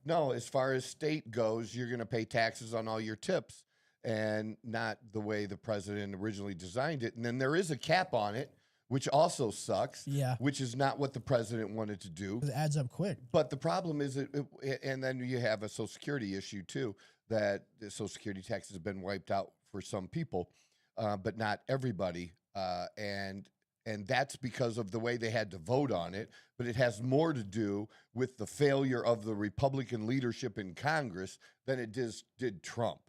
no, as far as state goes, you're going to pay taxes on all your tips, and not the way the president originally designed it. And then there is a cap on it, which also sucks, Yeah. which is not what the president wanted to do. It adds up quick. But the problem is, and then you have a Social Security issue too, that the Social Security tax has been wiped out for some people, but not everybody. And that's because of the way they had to vote on it. But it has more to do with the failure of the Republican leadership in Congress than it did Trump.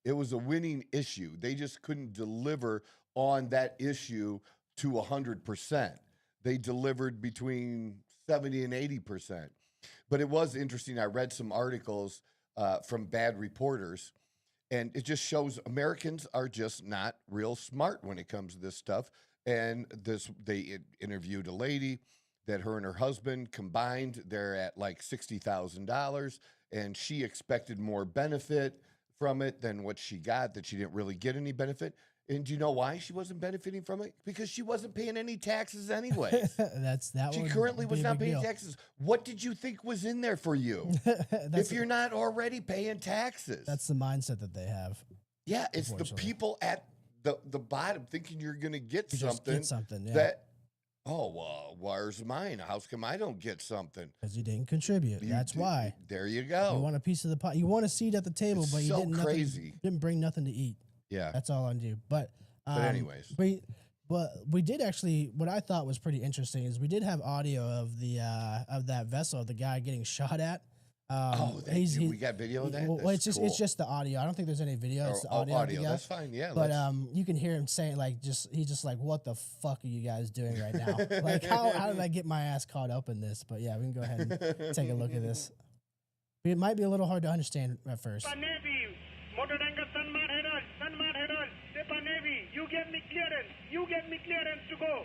It was a winning issue. They just couldn't deliver on that issue to 100%. They delivered between 70 and 80%. But it was interesting. I read some articles from bad reporters, and it just shows Americans are just not real smart when it comes to this stuff. And they interviewed a lady that her and her husband combined, they're at like $60,000, and she expected more benefit from it than what she got, that she didn't really get any benefit. And do you know why she wasn't benefiting from it? Because she wasn't paying any taxes anyway. She currently was not paying taxes. What did you think was in there for you if you're not already paying taxes? That's the mindset that they have. Yeah, it's the Unfortunately. people at the bottom thinking you're going to get You just something. get something, yeah. That, oh, well, where's mine? How come I don't get something? Because you didn't contribute. That's why. There you go. You want a piece of the pie. You want a seat at the table, It's but you so didn't crazy. didn't bring nothing to eat. Yeah. That's all on you. But anyways. we did actually, what I thought was pretty interesting is we did have audio of that vessel, the guy getting shot at. We got video of that? Well, That's it's cool. just the audio. I don't think there's any video. It's the audio. audio. together. That's fine. Yeah. But let's- you can hear him saying he's just like, what the fuck are you guys doing right now? Like how did I get my ass caught up in this? But yeah, we can go ahead and take a look at this. It might be a little hard to understand at first. Navy, motor tanker Sanmar Herald, Sepa Navy, you get me clearance to go.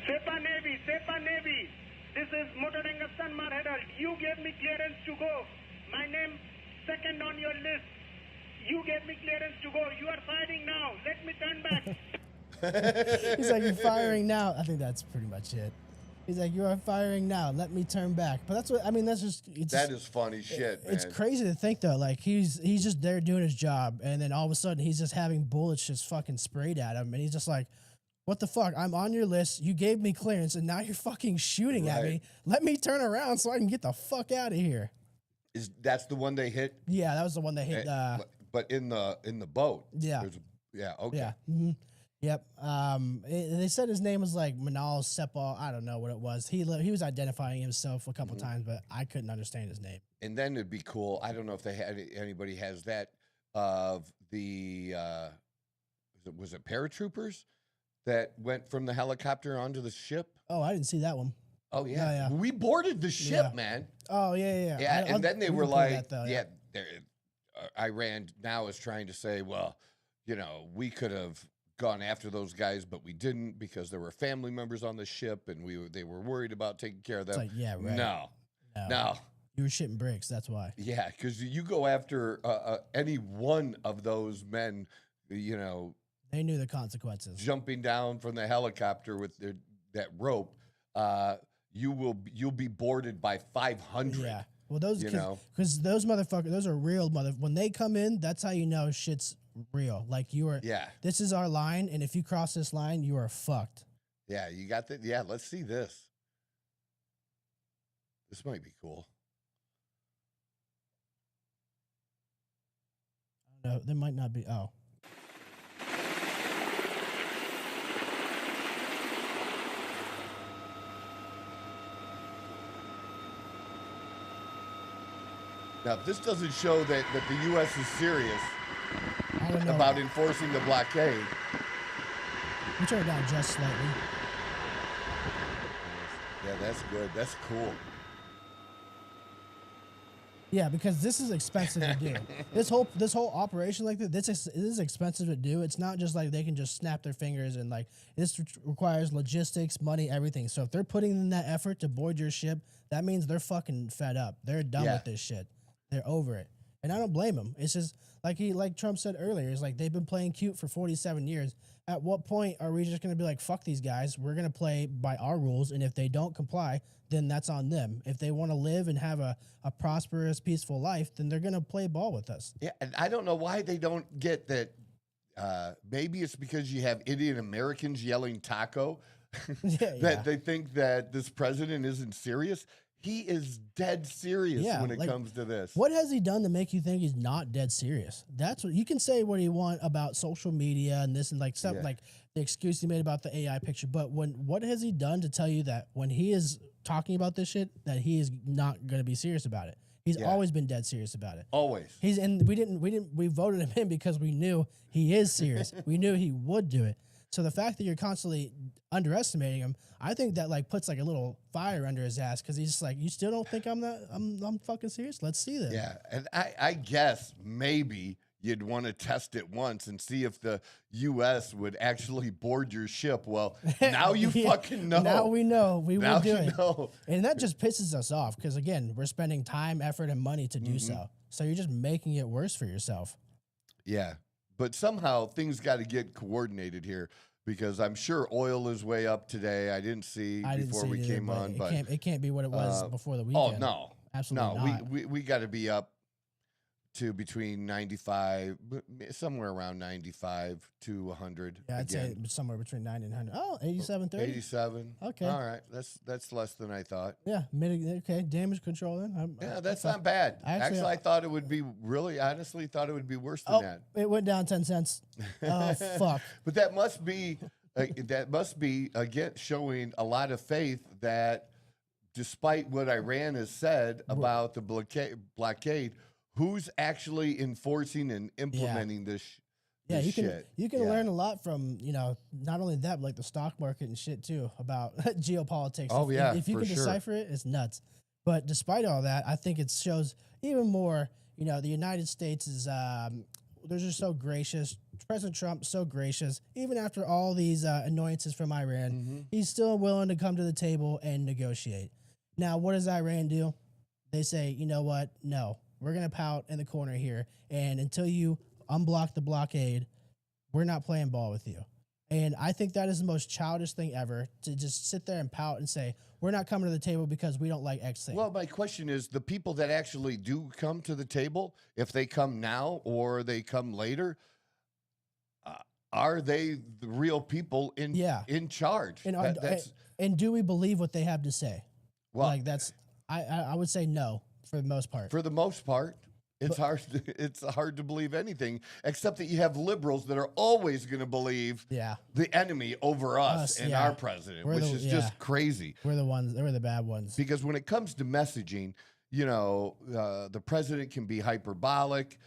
Sepa Navy, this is motor tanker Sanmar Herald, you get me clearance to go. My name second on your list. You get me clearance to go. You are firing now. Let me turn back. He's like, you're firing now. I think that's pretty much it. He's like, you are firing now. Let me turn back. But that's what I mean. That's just that is funny shit, man. It's crazy to think though. Like he's just there doing his job, and then all of a sudden he's just having bullets just fucking sprayed at him, and he's just like, "What the fuck? I'm on your list. You gave me clearance, and now you're fucking shooting at me. Let me turn around so I can get the fuck out of here." That's the one they hit? Yeah, that was the one that hit. But in the boat. Yeah. Okay. Yeah. Mm-hmm. Yep. They said his name was like Manal Sepal. I don't know what it was. He was identifying himself a couple times, but I couldn't understand his name. And then it'd be cool. I don't know if anybody has that of the was it paratroopers that went from the helicopter onto the ship? Oh, I didn't see that one. Oh yeah, Yeah. We boarded the ship, Yeah. man. Oh yeah. Yeah, and then they we were can pull like, that, though, Iran now is trying to say, well, we could have gone after those guys, but we didn't because there were family members on the ship, and they were worried about taking care of them. It's like, yeah, right. No. You were shitting bricks. That's why. Yeah, because you go after any one of those men, They knew the consequences. jumping down from the helicopter with that rope, you'll be boarded by 500. Yeah. Well, those You know? because those motherfuckers, those are real when they come in, that's how you know shit's real. Like you are. Yeah. This is our line, and if you cross this line, you are fucked. Yeah, you got that. Yeah, let's see this. This might be cool. No, there might not be. Oh. Now, if this doesn't show that the U.S. is serious I don't know. about enforcing the blockade, We turn it down just slightly. yeah, that's good. That's cool. Yeah, because this is expensive to do. This whole operation like this is expensive to do. It's not just like they can just snap their fingers and like this requires logistics, money, everything. So if they're putting in that effort to board your ship, that means they're fucking fed up. They're done with this shit. They're over it, and I don't blame them. It's just like Trump said earlier. It's like they've been playing cute for 47 years. At what point are we just going to be like, fuck these guys? We're going to play by our rules, and if they don't comply, then that's on them. If they want to live and have a prosperous, peaceful life, then they're going to play ball with us. Yeah, and I don't know why they don't get that. Maybe it's because you have Indian Americans yelling taco that they think that this president isn't serious. He is dead serious when it comes to this. What has he done to make you think he's not dead serious? That's what you can say what you want about social media and this and like stuff like the excuse he made about the AI picture. But what has he done to tell you that when he is talking about this shit, that he is not going to be serious about it? He's always been dead serious about it. Always. We voted him in because we knew he is serious. We knew he would do it. So the fact that you're constantly underestimating him, I think that like puts like a little fire under his ass because he's just like, you still don't think I'm fucking serious? Let's see this. Yeah, and I guess maybe you'd want to test it once and see if the U.S. would actually board your ship. Well, now you fucking know. Now we know. We will do it. Know. And that just pisses us off because, again, we're spending time, effort, and money to do so. So you're just making it worse for yourself. Yeah, but somehow things got to get coordinated here because I'm sure oil is way up today. I didn't see before we came on, but it can't be what it was before the weekend. Oh no, absolutely not. We got to be up to between 95, somewhere around 95 to 100. Yeah, I'd say somewhere between 90 and 100. Oh, 87.30. 87. Okay. All right, that's less than I thought. Yeah, okay, damage control then. Yeah, that's not bad. Actually, I thought it would be honestly thought it would be worse than that. It went down 10 cents. Oh, fuck. But that must be again showing a lot of faith that despite what Iran has said about the blockade, who's actually enforcing and implementing this shit? You can learn a lot from, not only that, but like the stock market and shit too about geopolitics. Oh, yeah, if you can decipher it, it's nuts. But despite all that, I think it shows even more, the United States is, they're just so gracious. President Trump, so gracious. Even after all these annoyances from Iran, he's still willing to come to the table and negotiate. Now, what does Iran do? They say, you know what? No. We're going to pout in the corner here. And until you unblock the blockade, we're not playing ball with you. And I think that is the most childish thing ever, to just sit there and pout and say, we're not coming to the table because we don't like X thing. Well, my question is, the people that actually do come to the table, if they come now or they come later, are they the real people in charge? And do we believe what they have to say? Well, I would say no. For the most part. For the most part, it's hard to believe anything except that you have liberals that are always going to believe the enemy over us and our president, which is just crazy. We're the bad ones. Because when it comes to messaging, the president can be hyperbolic,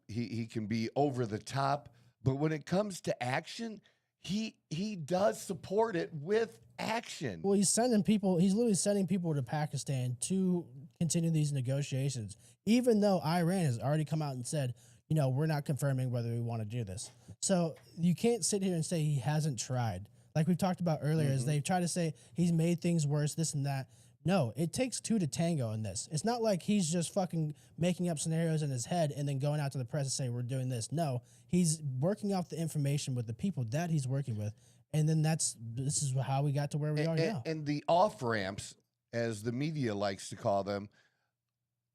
he can be over the top, but when it comes to action, he does support it with action. Well, he's literally sending people to Pakistan to continue these negotiations, even though Iran has already come out and said, we're not confirming whether we want to do this. So you can't sit here and say he hasn't tried. Like we've talked about earlier, is they try to say he's made things worse, this and that. No, it takes two to tango in this. It's not like he's just fucking making up scenarios in his head and then going out to the press and saying we're doing this. No, he's working off the information with the people that he's working with. And then this is how we got to where we are now. And the off-ramps, as the media likes to call them,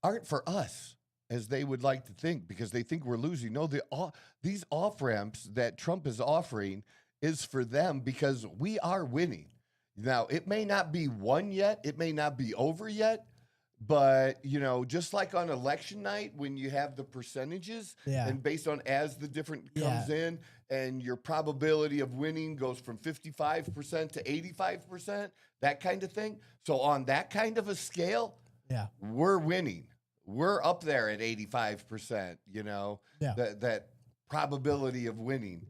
aren't for us, as they would like to think, because they think we're losing. No, these off-ramps that Trump is offering is for them because we are winning. Now, it may not be won yet. It may not be over yet. But, just like on election night when you have the percentages and based on as the different comes in and your probability of winning goes from 55% to 85%, that kind of thing. So on that kind of a scale, we're winning. We're up there at 85%, that probability of winning.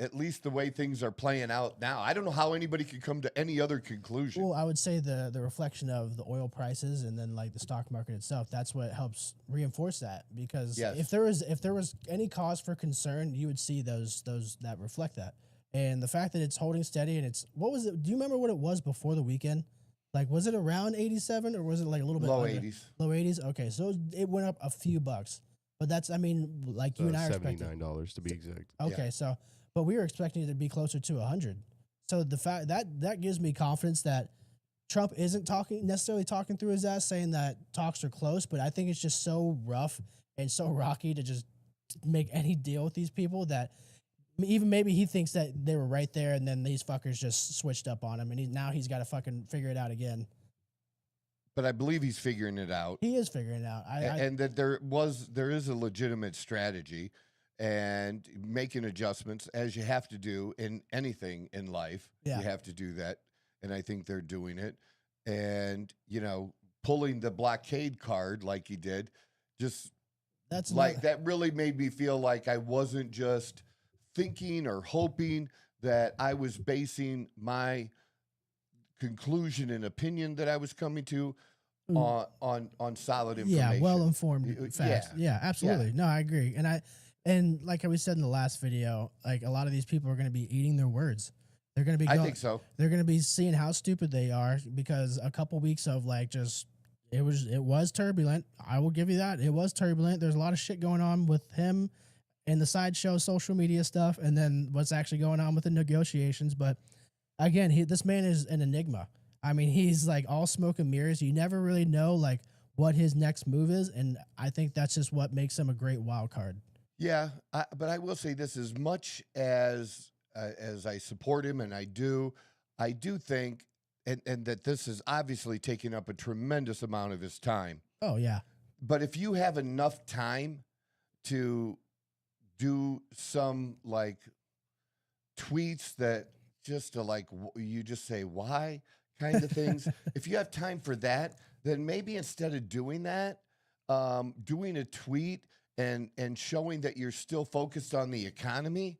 at least the way things are playing out now. I don't know how anybody could come to any other conclusion. Well, I would say the reflection of the oil prices and then like the stock market itself, that's what helps reinforce that. Because Yes. if there was any cause for concern, you would see those that reflect that. And the fact that it's holding steady and it's what was it? Do you remember what it was before the weekend? Like, was it around 87 or was it like a little bit Low under? 80s. Low 80s. Okay, so it went up a few bucks, but that's, I mean, like you and I are expecting. $79 to be exact. Okay, so but we were expecting it to be closer to 100. So the fact that gives me confidence that Trump isn't necessarily talking through his ass, saying that talks are close. But I think it's just so rough and so rocky to just make any deal with these people that even maybe he thinks that they were right there, and then these fuckers just switched up on him, and now he's got to fucking figure it out again. But I believe he's figuring it out. He is figuring it out. And that there is a legitimate strategy and making adjustments as you have to do in anything in life. Yeah. You have to do that. And I think they're doing it. And, you know, pulling the blockade card like he did, just that's like that really made me feel like I wasn't just thinking or hoping, that I was basing my conclusion and opinion that I was coming to on solid information. Yeah, well informed facts. Yeah, absolutely. No, I agree. And like we said in the last video, like a lot of these people are going to be eating their words. They're going to be. I think so. They're going to be seeing how stupid they are because a couple weeks of like just it was turbulent. I will give you that. It was turbulent. There's a lot of shit going on with him and the sideshow social media stuff, and then what's actually going on with the negotiations. But again, this man is an enigma. I mean, he's like all smoke and mirrors. You never really know like what his next move is, and I think that's just what makes him a great wild card. Yeah, but I will say this: as much as I support him, and I do think, and that this is obviously taking up a tremendous amount of his time. Oh yeah. But if you have enough time to do some like tweets that just to like you just say why kind of things, if you have time for that, then maybe instead of doing that, doing a tweet and showing that you're still focused on the economy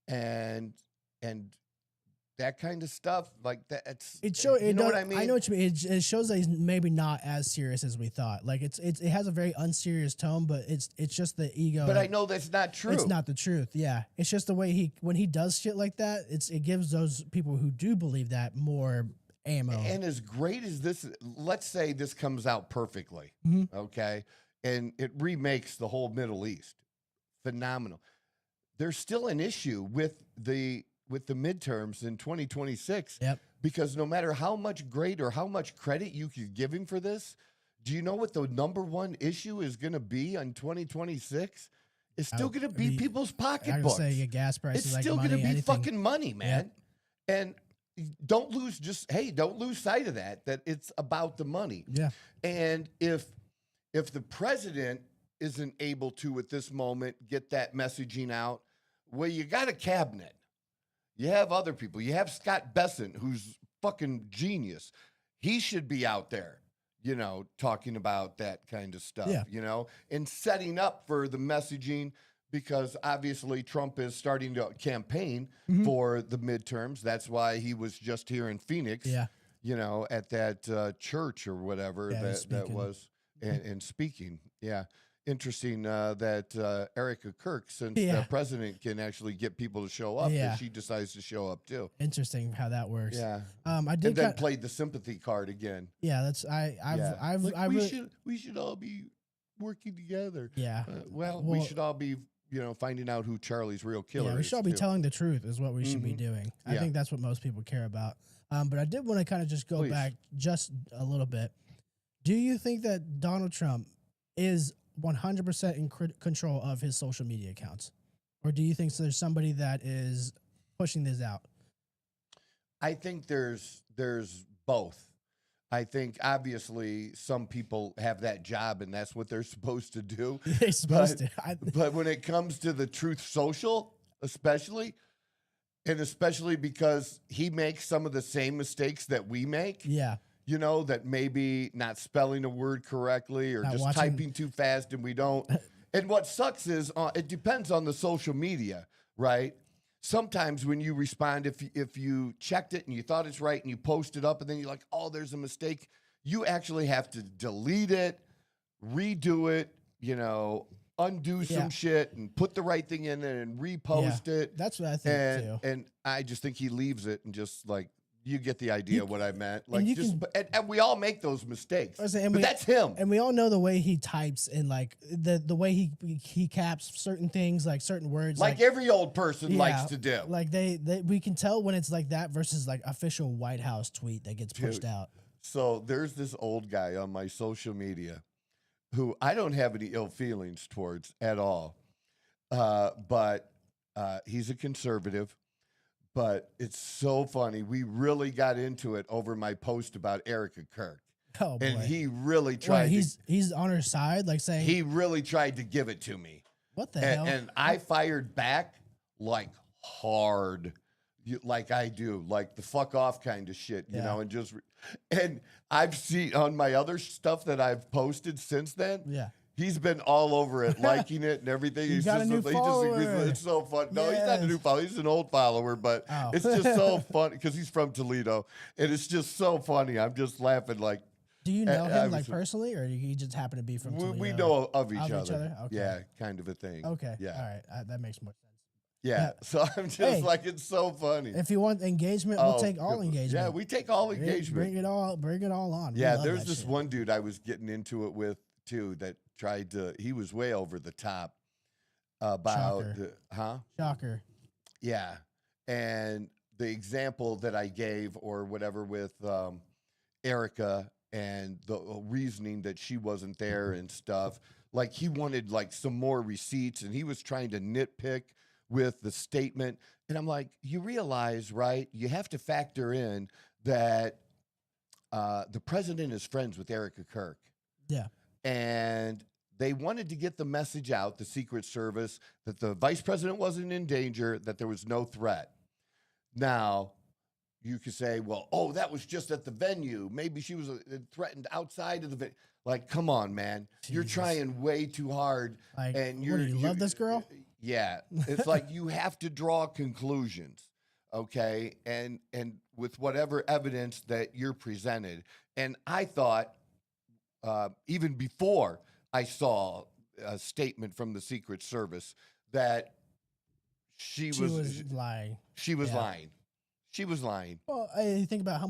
and that kind of stuff, like that's you know what I mean? I know what you mean. It shows that he's maybe not as serious as we thought. Like it has a very unserious tone, but it's just the ego. But I know that's not true. It's not the truth. Yeah, it's just the way when he does shit like that. It gives those people who do believe that more ammo. And as great as this, let's say this comes out perfectly, okay, and it remakes the whole Middle East, phenomenal. There's still an issue with the midterms in 2026. Yep. Because no matter how much great or how much credit you could give him for this, do you know what the number one issue is going to be on 2026? It's still going to be people's pocketbooks. I would say gas prices. It's like still going to be anything. fucking money, man. Yep. And don't lose sight of that it's about the money. Yeah. And if the president isn't able to at this moment get that messaging out, well, you got a cabinet. You have other people. You have Scott Bessent, who's fucking genius. He should be out there, you know, talking about that kind of stuff, you know, and setting up for the messaging, because obviously Trump is starting to campaign for the midterms. That's why he was just here in Phoenix, you know, at that church or whatever that was, and speaking. Yeah. Interesting that Erica Kirk, since the president can actually get people to show up, that she decides to show up too. Interesting how that works. Yeah. I did. And then played the sympathy card again. Yeah, that's We should all be working together. Yeah. Well, we should all be, you know, finding out who Charlie's real killer is. We should all be telling the truth is what we should be doing. I think that's what most people care about. But I did want to kind of just go back just a little bit. Do you think that Donald Trump is 100% in control of his social media accounts, or do you think there's somebody that is pushing this out? I think there's both. I think obviously some people have that job and that's what they're supposed to do. They're supposed to. But when it comes to the Truth Social, especially because he makes some of the same mistakes that we make. Yeah. You know, that maybe not spelling a word correctly or just typing too fast and we don't. And what sucks is it depends on the social media, right? sometimes when you respond, if you checked it and you thought it's right and you post it up and then you're like, oh, there's a mistake, you actually have to delete it, redo it, undo some shit and put the right thing in there and repost it. That's what I think too. And I just think he leaves it and just like, you get the idea of what I meant. Like, and we all make those mistakes. But that's him. And we all know the way he types and like the way he caps certain things, like certain words. Like every old person likes to do. Like we can tell when it's like that versus like official White House tweet that gets pushed out. So there's this old guy on my social media who I don't have any ill feelings towards at all. But he's a conservative. But it's so funny. We really got into it over my post about Erica Kirk. Oh, boy. And he really tried he's on her side, like saying he really tried to give it to me. What the hell? And I fired back like hard, like I do, like the fuck off kind of shit, you know, and I've seen on my other stuff that I've posted since then. Yeah. He's been all over it, liking it and everything. He's got a new follower. It's so fun. No, he's not a new follower. He's an old follower, but it's just so funny because he's from Toledo, and it's just so funny. I'm just laughing like. Do you know him like personally, or do you just happen to be from Toledo? We know of each other. Okay. Yeah, kind of a thing. Okay. Yeah. All right. That makes more sense. Yeah. So I'm just like, it's so funny. If you want engagement, we'll take all engagement. Yeah, we take all engagement. Bring it all on. Yeah, there's this one dude I was getting into it with too that tried to. He was way over the top about Shocker. Yeah, and the example that I gave or whatever with Erica and the reasoning that she wasn't there and stuff. Like he wanted like some more receipts, and he was trying to nitpick with the statement. And I'm like, you realize, right? You have to factor in that the president is friends with Erica Kirk. Yeah. And they wanted to get the message out, the Secret Service, that the vice president wasn't in danger, that there was no threat. Now, you could say, well, oh, that was just at the venue. Maybe she was threatened outside of the venue. Like, come on, man. Jesus. You're trying way too hard. Like, and you love this girl? Yeah. It's like you have to draw conclusions, okay? And with whatever evidence that you're presented. And I thought, even before I saw a statement from the Secret Service that she was lying. She was lying. She was lying. Well, I think about how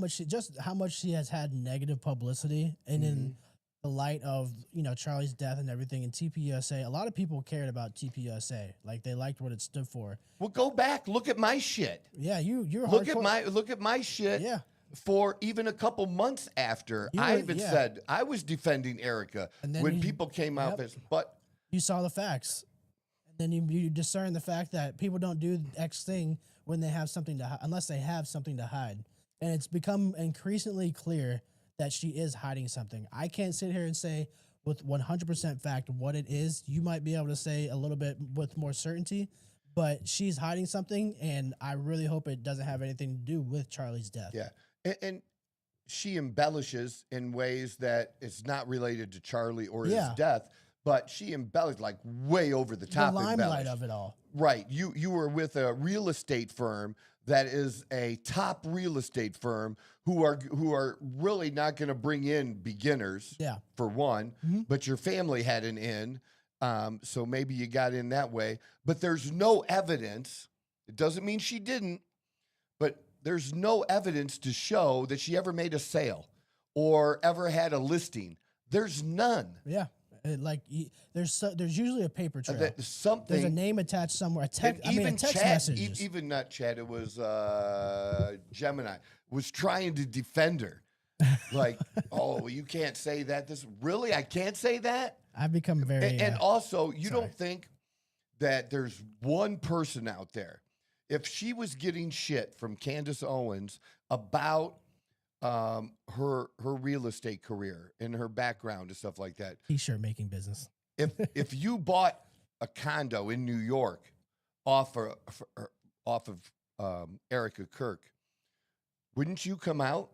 much she has had negative publicity, and in the light of Charlie's death and everything, and TPUSA, a lot of people cared about TPUSA. Like they liked what it stood for. Well, go back, look at my shit. Yeah, you're look hardcore. at my shit. Yeah. For even a couple months after, I even said I was defending Erica when people came out. But you saw the facts, and then you discern the fact that people don't do X thing when they have something to unless they have something to hide, and it's become increasingly clear that she is hiding something. I can't sit here and say with 100% fact what it is. You might be able to say a little bit with more certainty, but she's hiding something, and I really hope it doesn't have anything to do with Charlie's death. Yeah. And she embellishes in ways that it's not related to Charlie or his death, but she embellished like way over the top. The limelight of it all. Right. You were with a real estate firm that is a top real estate firm who are really not going to bring in beginners. Yeah. For one, but your family had an in, so maybe you got in that way. But there's no evidence. It doesn't mean she didn't, but there's no evidence to show that she ever made a sale or ever had a listing. There's none. Yeah. There's usually a paper trail. There's a name attached somewhere. A text message. Even not Chad. It was Gemini was trying to defend her. Like, oh, you can't say that. Really, I can't say that. I've become very. And also, you don't think that there's one person out there. If she was getting shit from Candace Owens about her real estate career and her background and stuff like that, T-shirt making business. If you bought a condo in New York off of Erica Kirk, wouldn't you come out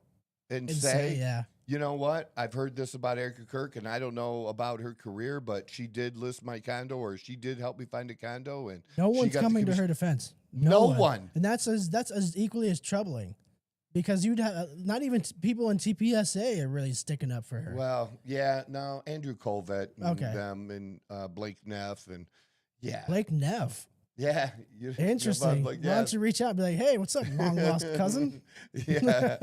and say, you know what? I've heard this about Erica Kirk, and I don't know about her career, but she did list my condo, or she did help me find a condo, and No she one's got the coming to commission- her defense. No one. And that's as equally as troubling, because you'd have not even people in TPSA are really sticking up for her. Well, yeah, no, Andrew Colvett and Okay. them and Blake Neff and yeah, Blake Neff. yeah, Interesting. Like, Why don't you reach out and be like, hey, what's up, long lost cousin? Yeah,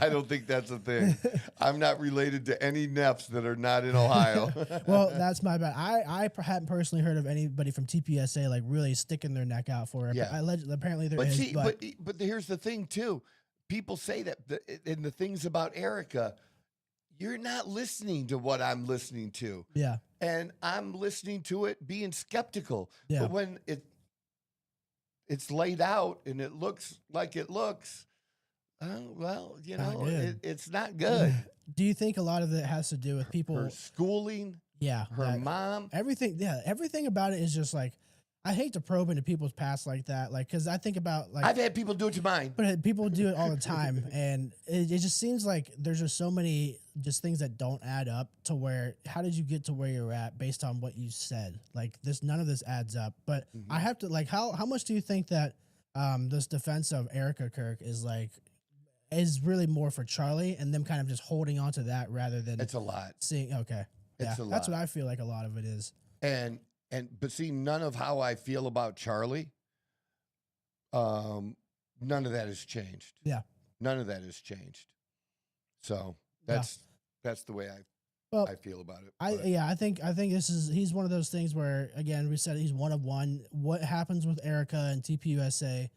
I don't think that's a thing. I'm not related to any Neffs that are not in Ohio. Well, that's my bad. I hadn't personally heard of anybody from TPSA like really sticking their neck out for her. Yeah. Apparently there but is. see, but but here's the thing too. People say that and the things about Erica, you're not listening to what I'm listening to, yeah, and I'm listening to it being skeptical. Yeah. But when it's laid out and it looks like it looks, well, you Not know, good. it's not good. do you think a lot of it has to do with people? Her schooling, Yeah, her that- mom. everything. Yeah, everything about it is just like I hate to probe into people's past like that. Like, because I think about like I've had people do it to mine. But people do it all the time, and it just seems like there's just so many just things that don't add up to where. How did you get to where you're at based on what you said? Like this, none of this adds up. But I have to like, how much do you think that this defense of Erica Kirk is really more for Charlie and them kind of just holding on to that rather than It's a lot. seeing? Okay, yeah, It's a that's lot. what I feel like a lot of it is. But see, none of how I feel about Charlie, none of that has changed. Yeah. None of that has changed. So that's the way Well, I feel about it. I But think he's one of those things where again we said he's one of one. What happens with Erica and TPUSA?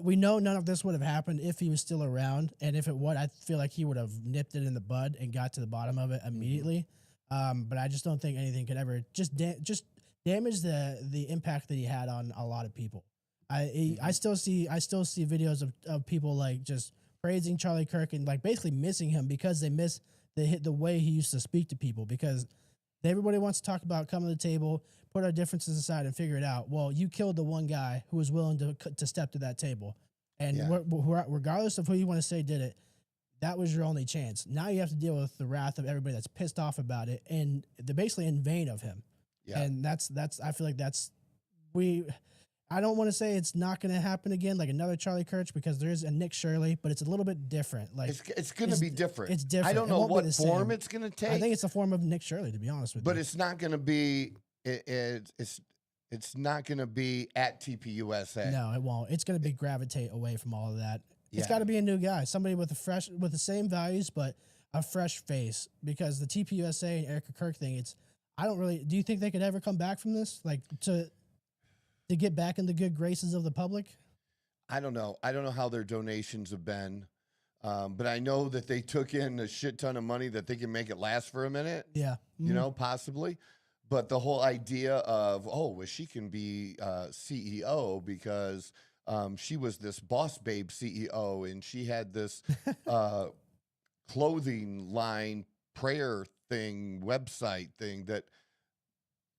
We know none of this would have happened if he was still around, and if it would, I feel like he would have nipped it in the bud and got to the bottom of it immediately. But I just don't think anything could ever just damage the impact that he had on a lot of people. I still see videos of people like just praising Charlie Kirk and like basically missing him because they miss the way he used to speak to people, because everybody wants to talk about coming to the table, put our differences aside and figure it out. Well, you killed the one guy who was willing to step to that table. And Yeah. regardless of who you want to say did it, that was your only chance. Now you have to deal with the wrath of everybody that's pissed off about it, and they're basically in vain of him. yeah. And that's I feel like I don't want to say it's not going to happen again, like another Charlie Kirk, because there is a Nick Shirley, but it's a little bit different. Like it's going to be different. it's different. I don't It know won't be what the form same. it's going to take. I think it's a form of Nick Shirley, to be honest with but you. it's not going to be. It's not going to be at TPUSA. No, it won't. It's going to be gravitate away from all of that. It's Yeah. got to be a new guy, somebody with the same values, but a fresh face. Because the TPUSA and Erica Kirk thing, do you think they could ever come back from this? Like to get back in the good graces of the public? I don't know. I don't know how their donations have been, but I know that they took in a shit ton of money that they can make it last for a minute. Yeah. You know, possibly. But the whole idea of, well, she can be CEO because she was this boss babe CEO and she had this clothing line prayer thing, website thing that,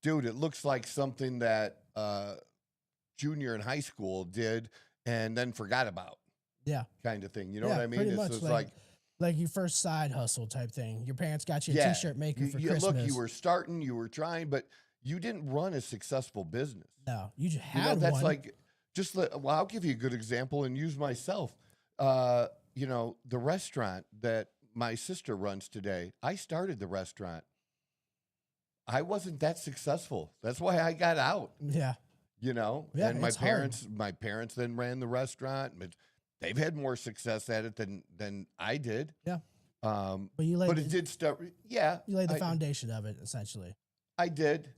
dude, it looks like something that junior in high school did and then forgot about. Yeah. Kind of thing. You know Yeah, what I mean? pretty much, It's like your first side hustle type thing. Your parents got you a yeah, t-shirt maker for you, Christmas. Look, you were starting, you were trying, but you didn't run a successful business. No, you just You know, had that's one. like well, I'll give you a good example and use myself. You know, the restaurant that my sister runs today, I started the restaurant. I wasn't that successful. That's why I got out. Yeah. You know, Yeah, and my it's hard. parents then ran the restaurant, but they've had more success at it than I did. Yeah. But you laid it did start. Yeah, you laid the I- foundation of it essentially. I did.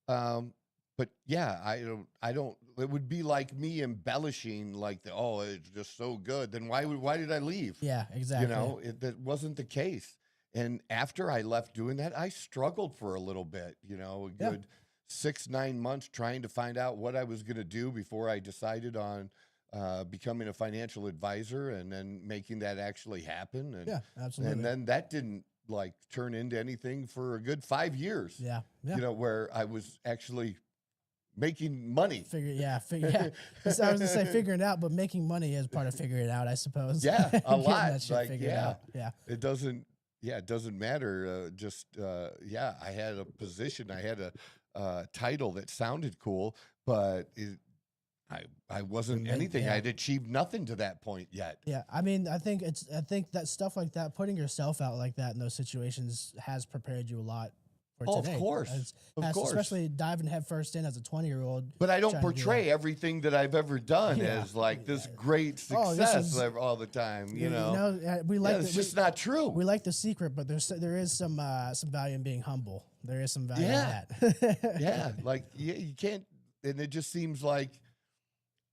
But yeah, I don't, it would be like me embellishing like it's just so good. Then why did I leave? Yeah, exactly. You know, that wasn't the case. And after I left doing that, I struggled for a little bit, you know, a Yeah. good 6-9 months trying to find out what I was going to do before I decided on becoming a financial advisor and then making that actually happen. And, Yeah, absolutely. and then that didn't like turn into anything for a good 5 years. Yeah. Yeah. You know, where I was actually making money. Yeah. So I was gonna say figuring it out, but making money is part of figuring it out, I suppose. Yeah, a Getting lot. that shit Like, figured yeah. out. Yeah. It doesn't, Yeah, it doesn't matter. Yeah, I had a position, I had a title that sounded cool, but I wasn't Remain- anything. yeah. I'd achieved nothing to that point yet. Yeah, I mean, I think that stuff like that, putting yourself out like that in those situations, has prepared you a lot for Oh, today. of course, Especially diving headfirst in as a 20-year-old. But I don't trying to do portray everything that I've ever done Yeah. as like this great Oh, this success is- all the time. You know, we yeah, like it's just not true. we like the secret, but there is some value in being humble. There is some value Yeah. in that. Yeah, like you can't, and it just seems like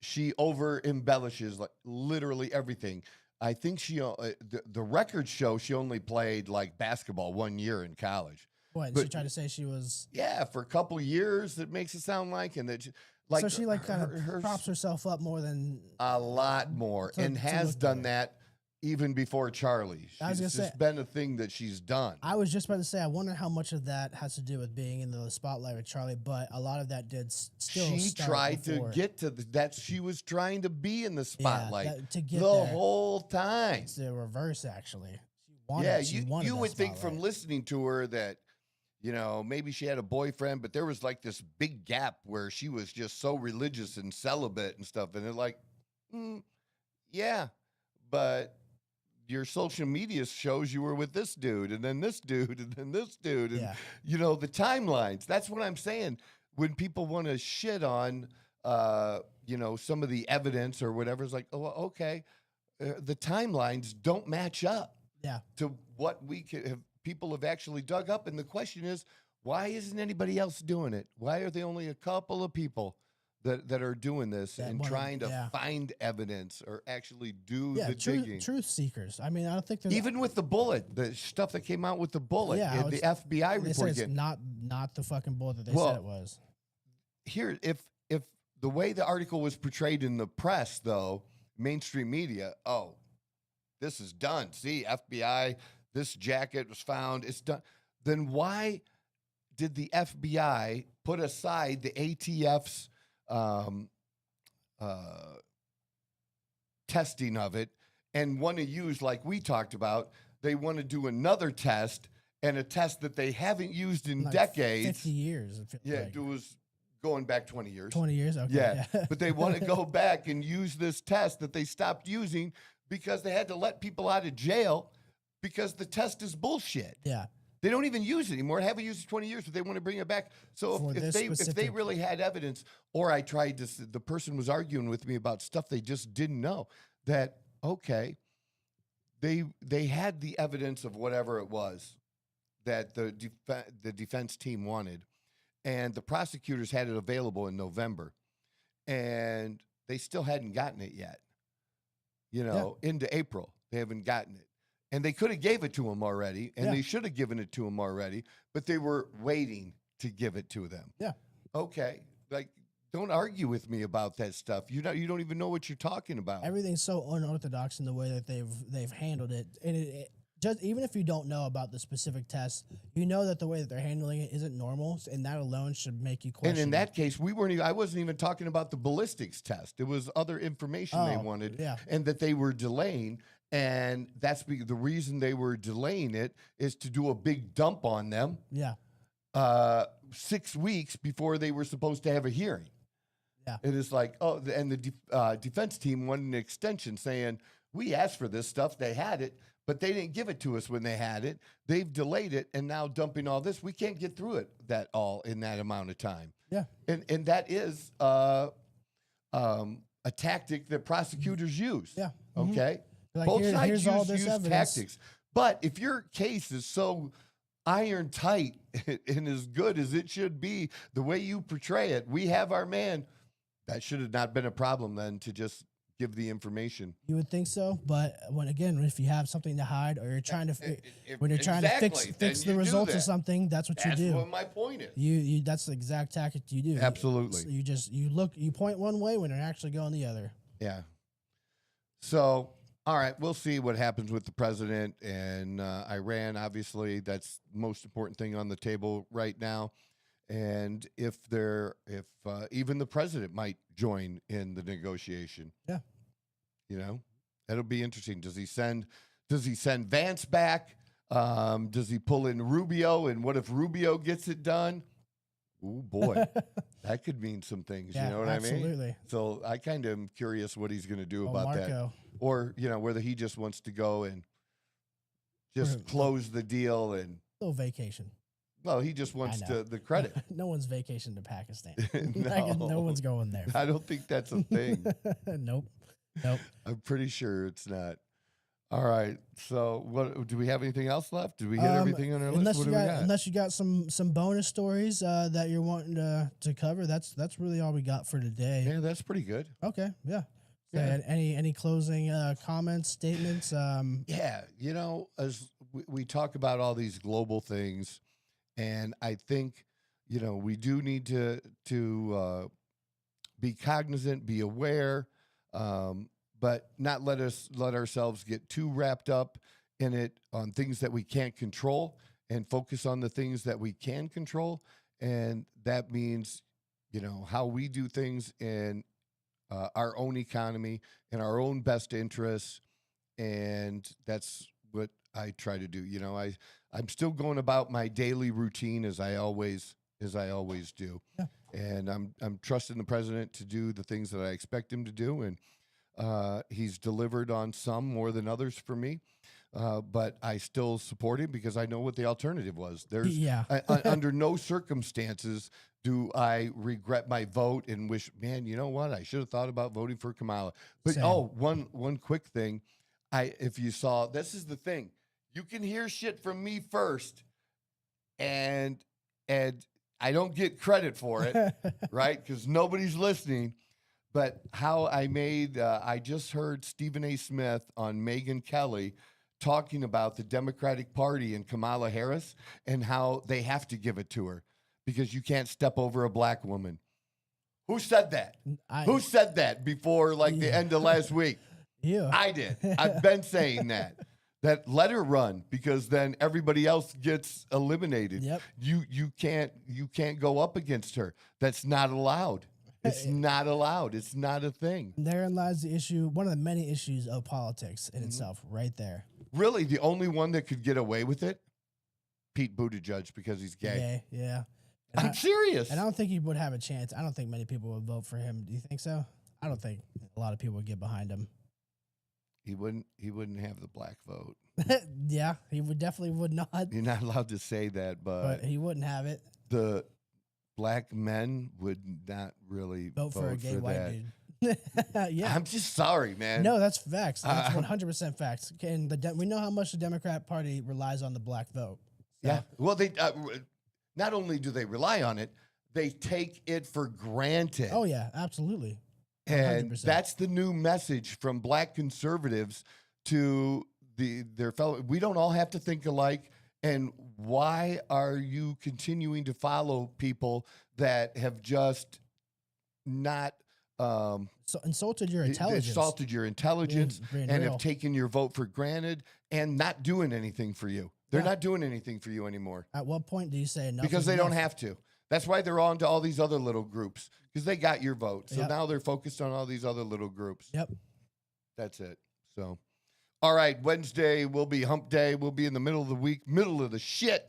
she over embellishes like literally everything. I think the records show she only played like basketball 1 year in college. What? But- She tried to say she was. Yeah, for a couple years, it makes it sound like, and that like So she like kind of her- props herself up more than. a lot more, to- and to has look done better. that even before Charlie. I was It's gonna just say- been a thing that she's done. I was just about to say, I wonder how much of that has to do with being in the spotlight with Charlie, but a lot of that did still. She start tried before. to get to that. She was trying to be in the spotlight to get the there. whole time. It's the reverse, actually. She wanted, Yeah, she you wanted that would think from spotlight. listening to her that, you know, maybe she had a boyfriend, but there was like this big gap where she was just so religious and celibate and stuff. And they're like, yeah, but your social media shows you were with this dude and then this dude and then this dude. And, Yeah. you know, the timelines. That's what I'm saying. When people want to shit on, you know, some of the evidence or whatever, it's like, oh, okay. The timelines don't match up Yeah. to what people have actually dug up. And the question is, why isn't anybody else doing it? Why are there only a couple of people that are doing this That and wanna- trying to yeah. find evidence or actually do Yeah, the digging? truth seekers. I mean, I don't think there's Even with the bullet, the stuff that came out with the bullet, Yeah, and the FBI they said report it's again. not the fucking bullet that they Well, said it was. Here, if the way the article was portrayed in the press, though, mainstream media, oh, this is done. See, FBI, this jacket was found. It's done. Then why did the FBI put aside the ATF's testing of it and want to use, like we talked about, they want to do another test, and a test that they haven't used in Like decades. 50 years. It feels Yeah, like. it was going back 20 years. 20 years. Okay. Yeah, but they want to go back and use this test that they stopped using because they had to let people out of jail because the test is bullshit. Yeah. They don't even use it anymore. They haven't used it 20 years, but they want to bring it back. So For if this they specific- really had evidence, or I tried to, the person was arguing with me about stuff they just didn't know, that, okay, they had the evidence of whatever it was that the defense team wanted, and the prosecutors had it available in November, and they still hadn't gotten it yet. You know, into April, they haven't gotten it. And they could have gave it to them already, and Yeah. they should have given it to them already, but they were waiting to give it to them. Yeah. Okay. Like, don't argue with me about that stuff. You don't even know what you're talking about. Everything's so unorthodox in the way that they've handled it, and it just even if you don't know about the specific test, you know that the way that they're handling it isn't normal, and that alone should make you question. And in that case, I wasn't even talking about the ballistics test. It was other information they Oh, wanted, yeah. and that they were delaying. And that's the reason they were delaying it is to do a big dump on them yeah, 6 weeks before they were supposed to have a hearing. Yeah. It is like, oh, and the defense team wanted an extension saying, we asked for this stuff. They had it, but they didn't give it to us when they had it. They've delayed it, and now dumping all this. We can't get through it all in that amount of time. yeah, And that is a tactic that prosecutors use. yeah. Mhm. Okay? Like, Both sides here's all use this evidence. tactics. But if your case is so iron tight and as good as it should be, the way you portray it, we have our man, that should have not been a problem then to just give the information. You would think so, but if you have something to hide, or you're trying to, if- when you're trying exactly, to then fix the you do results that. of something, that's what That's you do. what my point is. You that's the exact tactic you do. Absolutely. So you point one way when you're actually going the other. Yeah. So, all right, we'll see what happens with the president and Iran. Obviously, that's the most important thing on the table right now. And if even the president might join in the negotiation. Yeah. You know, that'll be interesting. Does he send Vance back? Does he pull in Rubio? And what if Rubio gets it done? Oh boy, that could mean some things. Yeah, you know what I mean? absolutely. So I kind of am curious what he's going to do Oh, about that, Marco. or whether he just wants to go and just close the deal and Little vacation. well, he just wants know. the credit. No one's vacation to Pakistan. No. No one's going there. I don't think that's a thing. Nope. I'm pretty sure it's not. All right. So, what do we have anything else left? Did we hit everything on our list? What do we got? Unless you got some bonus stories that you're wanting to cover, that's really all we got for today. Yeah, that's pretty good. Okay. Yeah. Yeah. Any closing comments, statements? Yeah, as we talk about all these global things, and I think we do need to be cognizant, be aware, but not let ourselves get too wrapped up in it on things that we can't control, and focus on the things that we can control, and that means how we do things in our own economy, in our own best interests, and that's what I try to do. I'm still going about my daily routine as I always do, Yeah. and I'm trusting the president to do the things that I expect him to do, and he's delivered on some more than others for me. But I still support him because I know what the alternative was. There's under no circumstances do I regret my vote and wish, man, you know what? I should have thought about voting for Kamala. But Same. one quick thing. If you saw, this is the thing. You can hear shit from me first, and I don't get credit for it, right? Because nobody's listening. But how I just heard Stephen A. Smith on Megyn Kelly talking about the Democratic Party and Kamala Harris and how they have to give it to her because you can't step over a black woman. Who said that? Who said that before the end of last week? Yeah. I did. I've been saying that. That let her run because then everybody else gets eliminated. Yep. You can't go up against her. That's not allowed. It's not allowed. It's not a thing. Therein lies the issue, one of the many issues of politics in itself, right there. Really, the only one that could get away with it, Pete Buttigieg, because he's gay. Yeah. I'm serious. And I don't think he would have a chance. I don't think many people would vote for him. Do you think so? I don't think a lot of people would get behind him. He wouldn't have the black vote. Yeah, he definitely would not. You're not allowed to say that, But he wouldn't have it. The black men would not really Vote for a gay white that. dude. Yeah. I'm just sorry, man. No, that's facts. That's 100% facts. And we know how much the Democrat Party relies on the black vote. So. Yeah. Well, they not only do they rely on it, they take it for granted. Oh, yeah, absolutely. 100%. And that's the new message from black conservatives to their fellow. We don't all have to think alike. And why are you continuing to follow people that have just not insulted your intelligence? Insulted your intelligence Being and real. have taken your vote for granted and not doing anything for you. They're not doing anything for you anymore. At what point do you say enough? Because is they don't enough? have to. That's why they're on to all these other little groups because they got your vote. So Yep. now they're focused on all these other little groups. Yep. That's it. So, all right, Wednesday will be hump day. We'll be in the middle of the week, middle of the shit.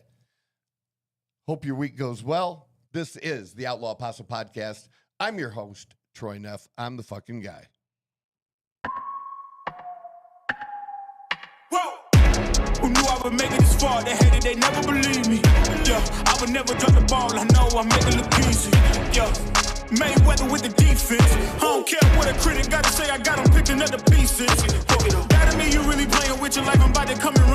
Hope your week goes well. This is the Outlaw Apostle Podcast. I'm your host, Troy Neff. I'm the fucking guy. Who knew I would make it this far? They hated, they never believe me. Yeah, I would never drop the ball. I know I make it look easy. Yeah, Mayweather with the defense. I don't care what a critic got to say. I got them picking up the pieces. That to me, you really playing with your life. I'm about to come and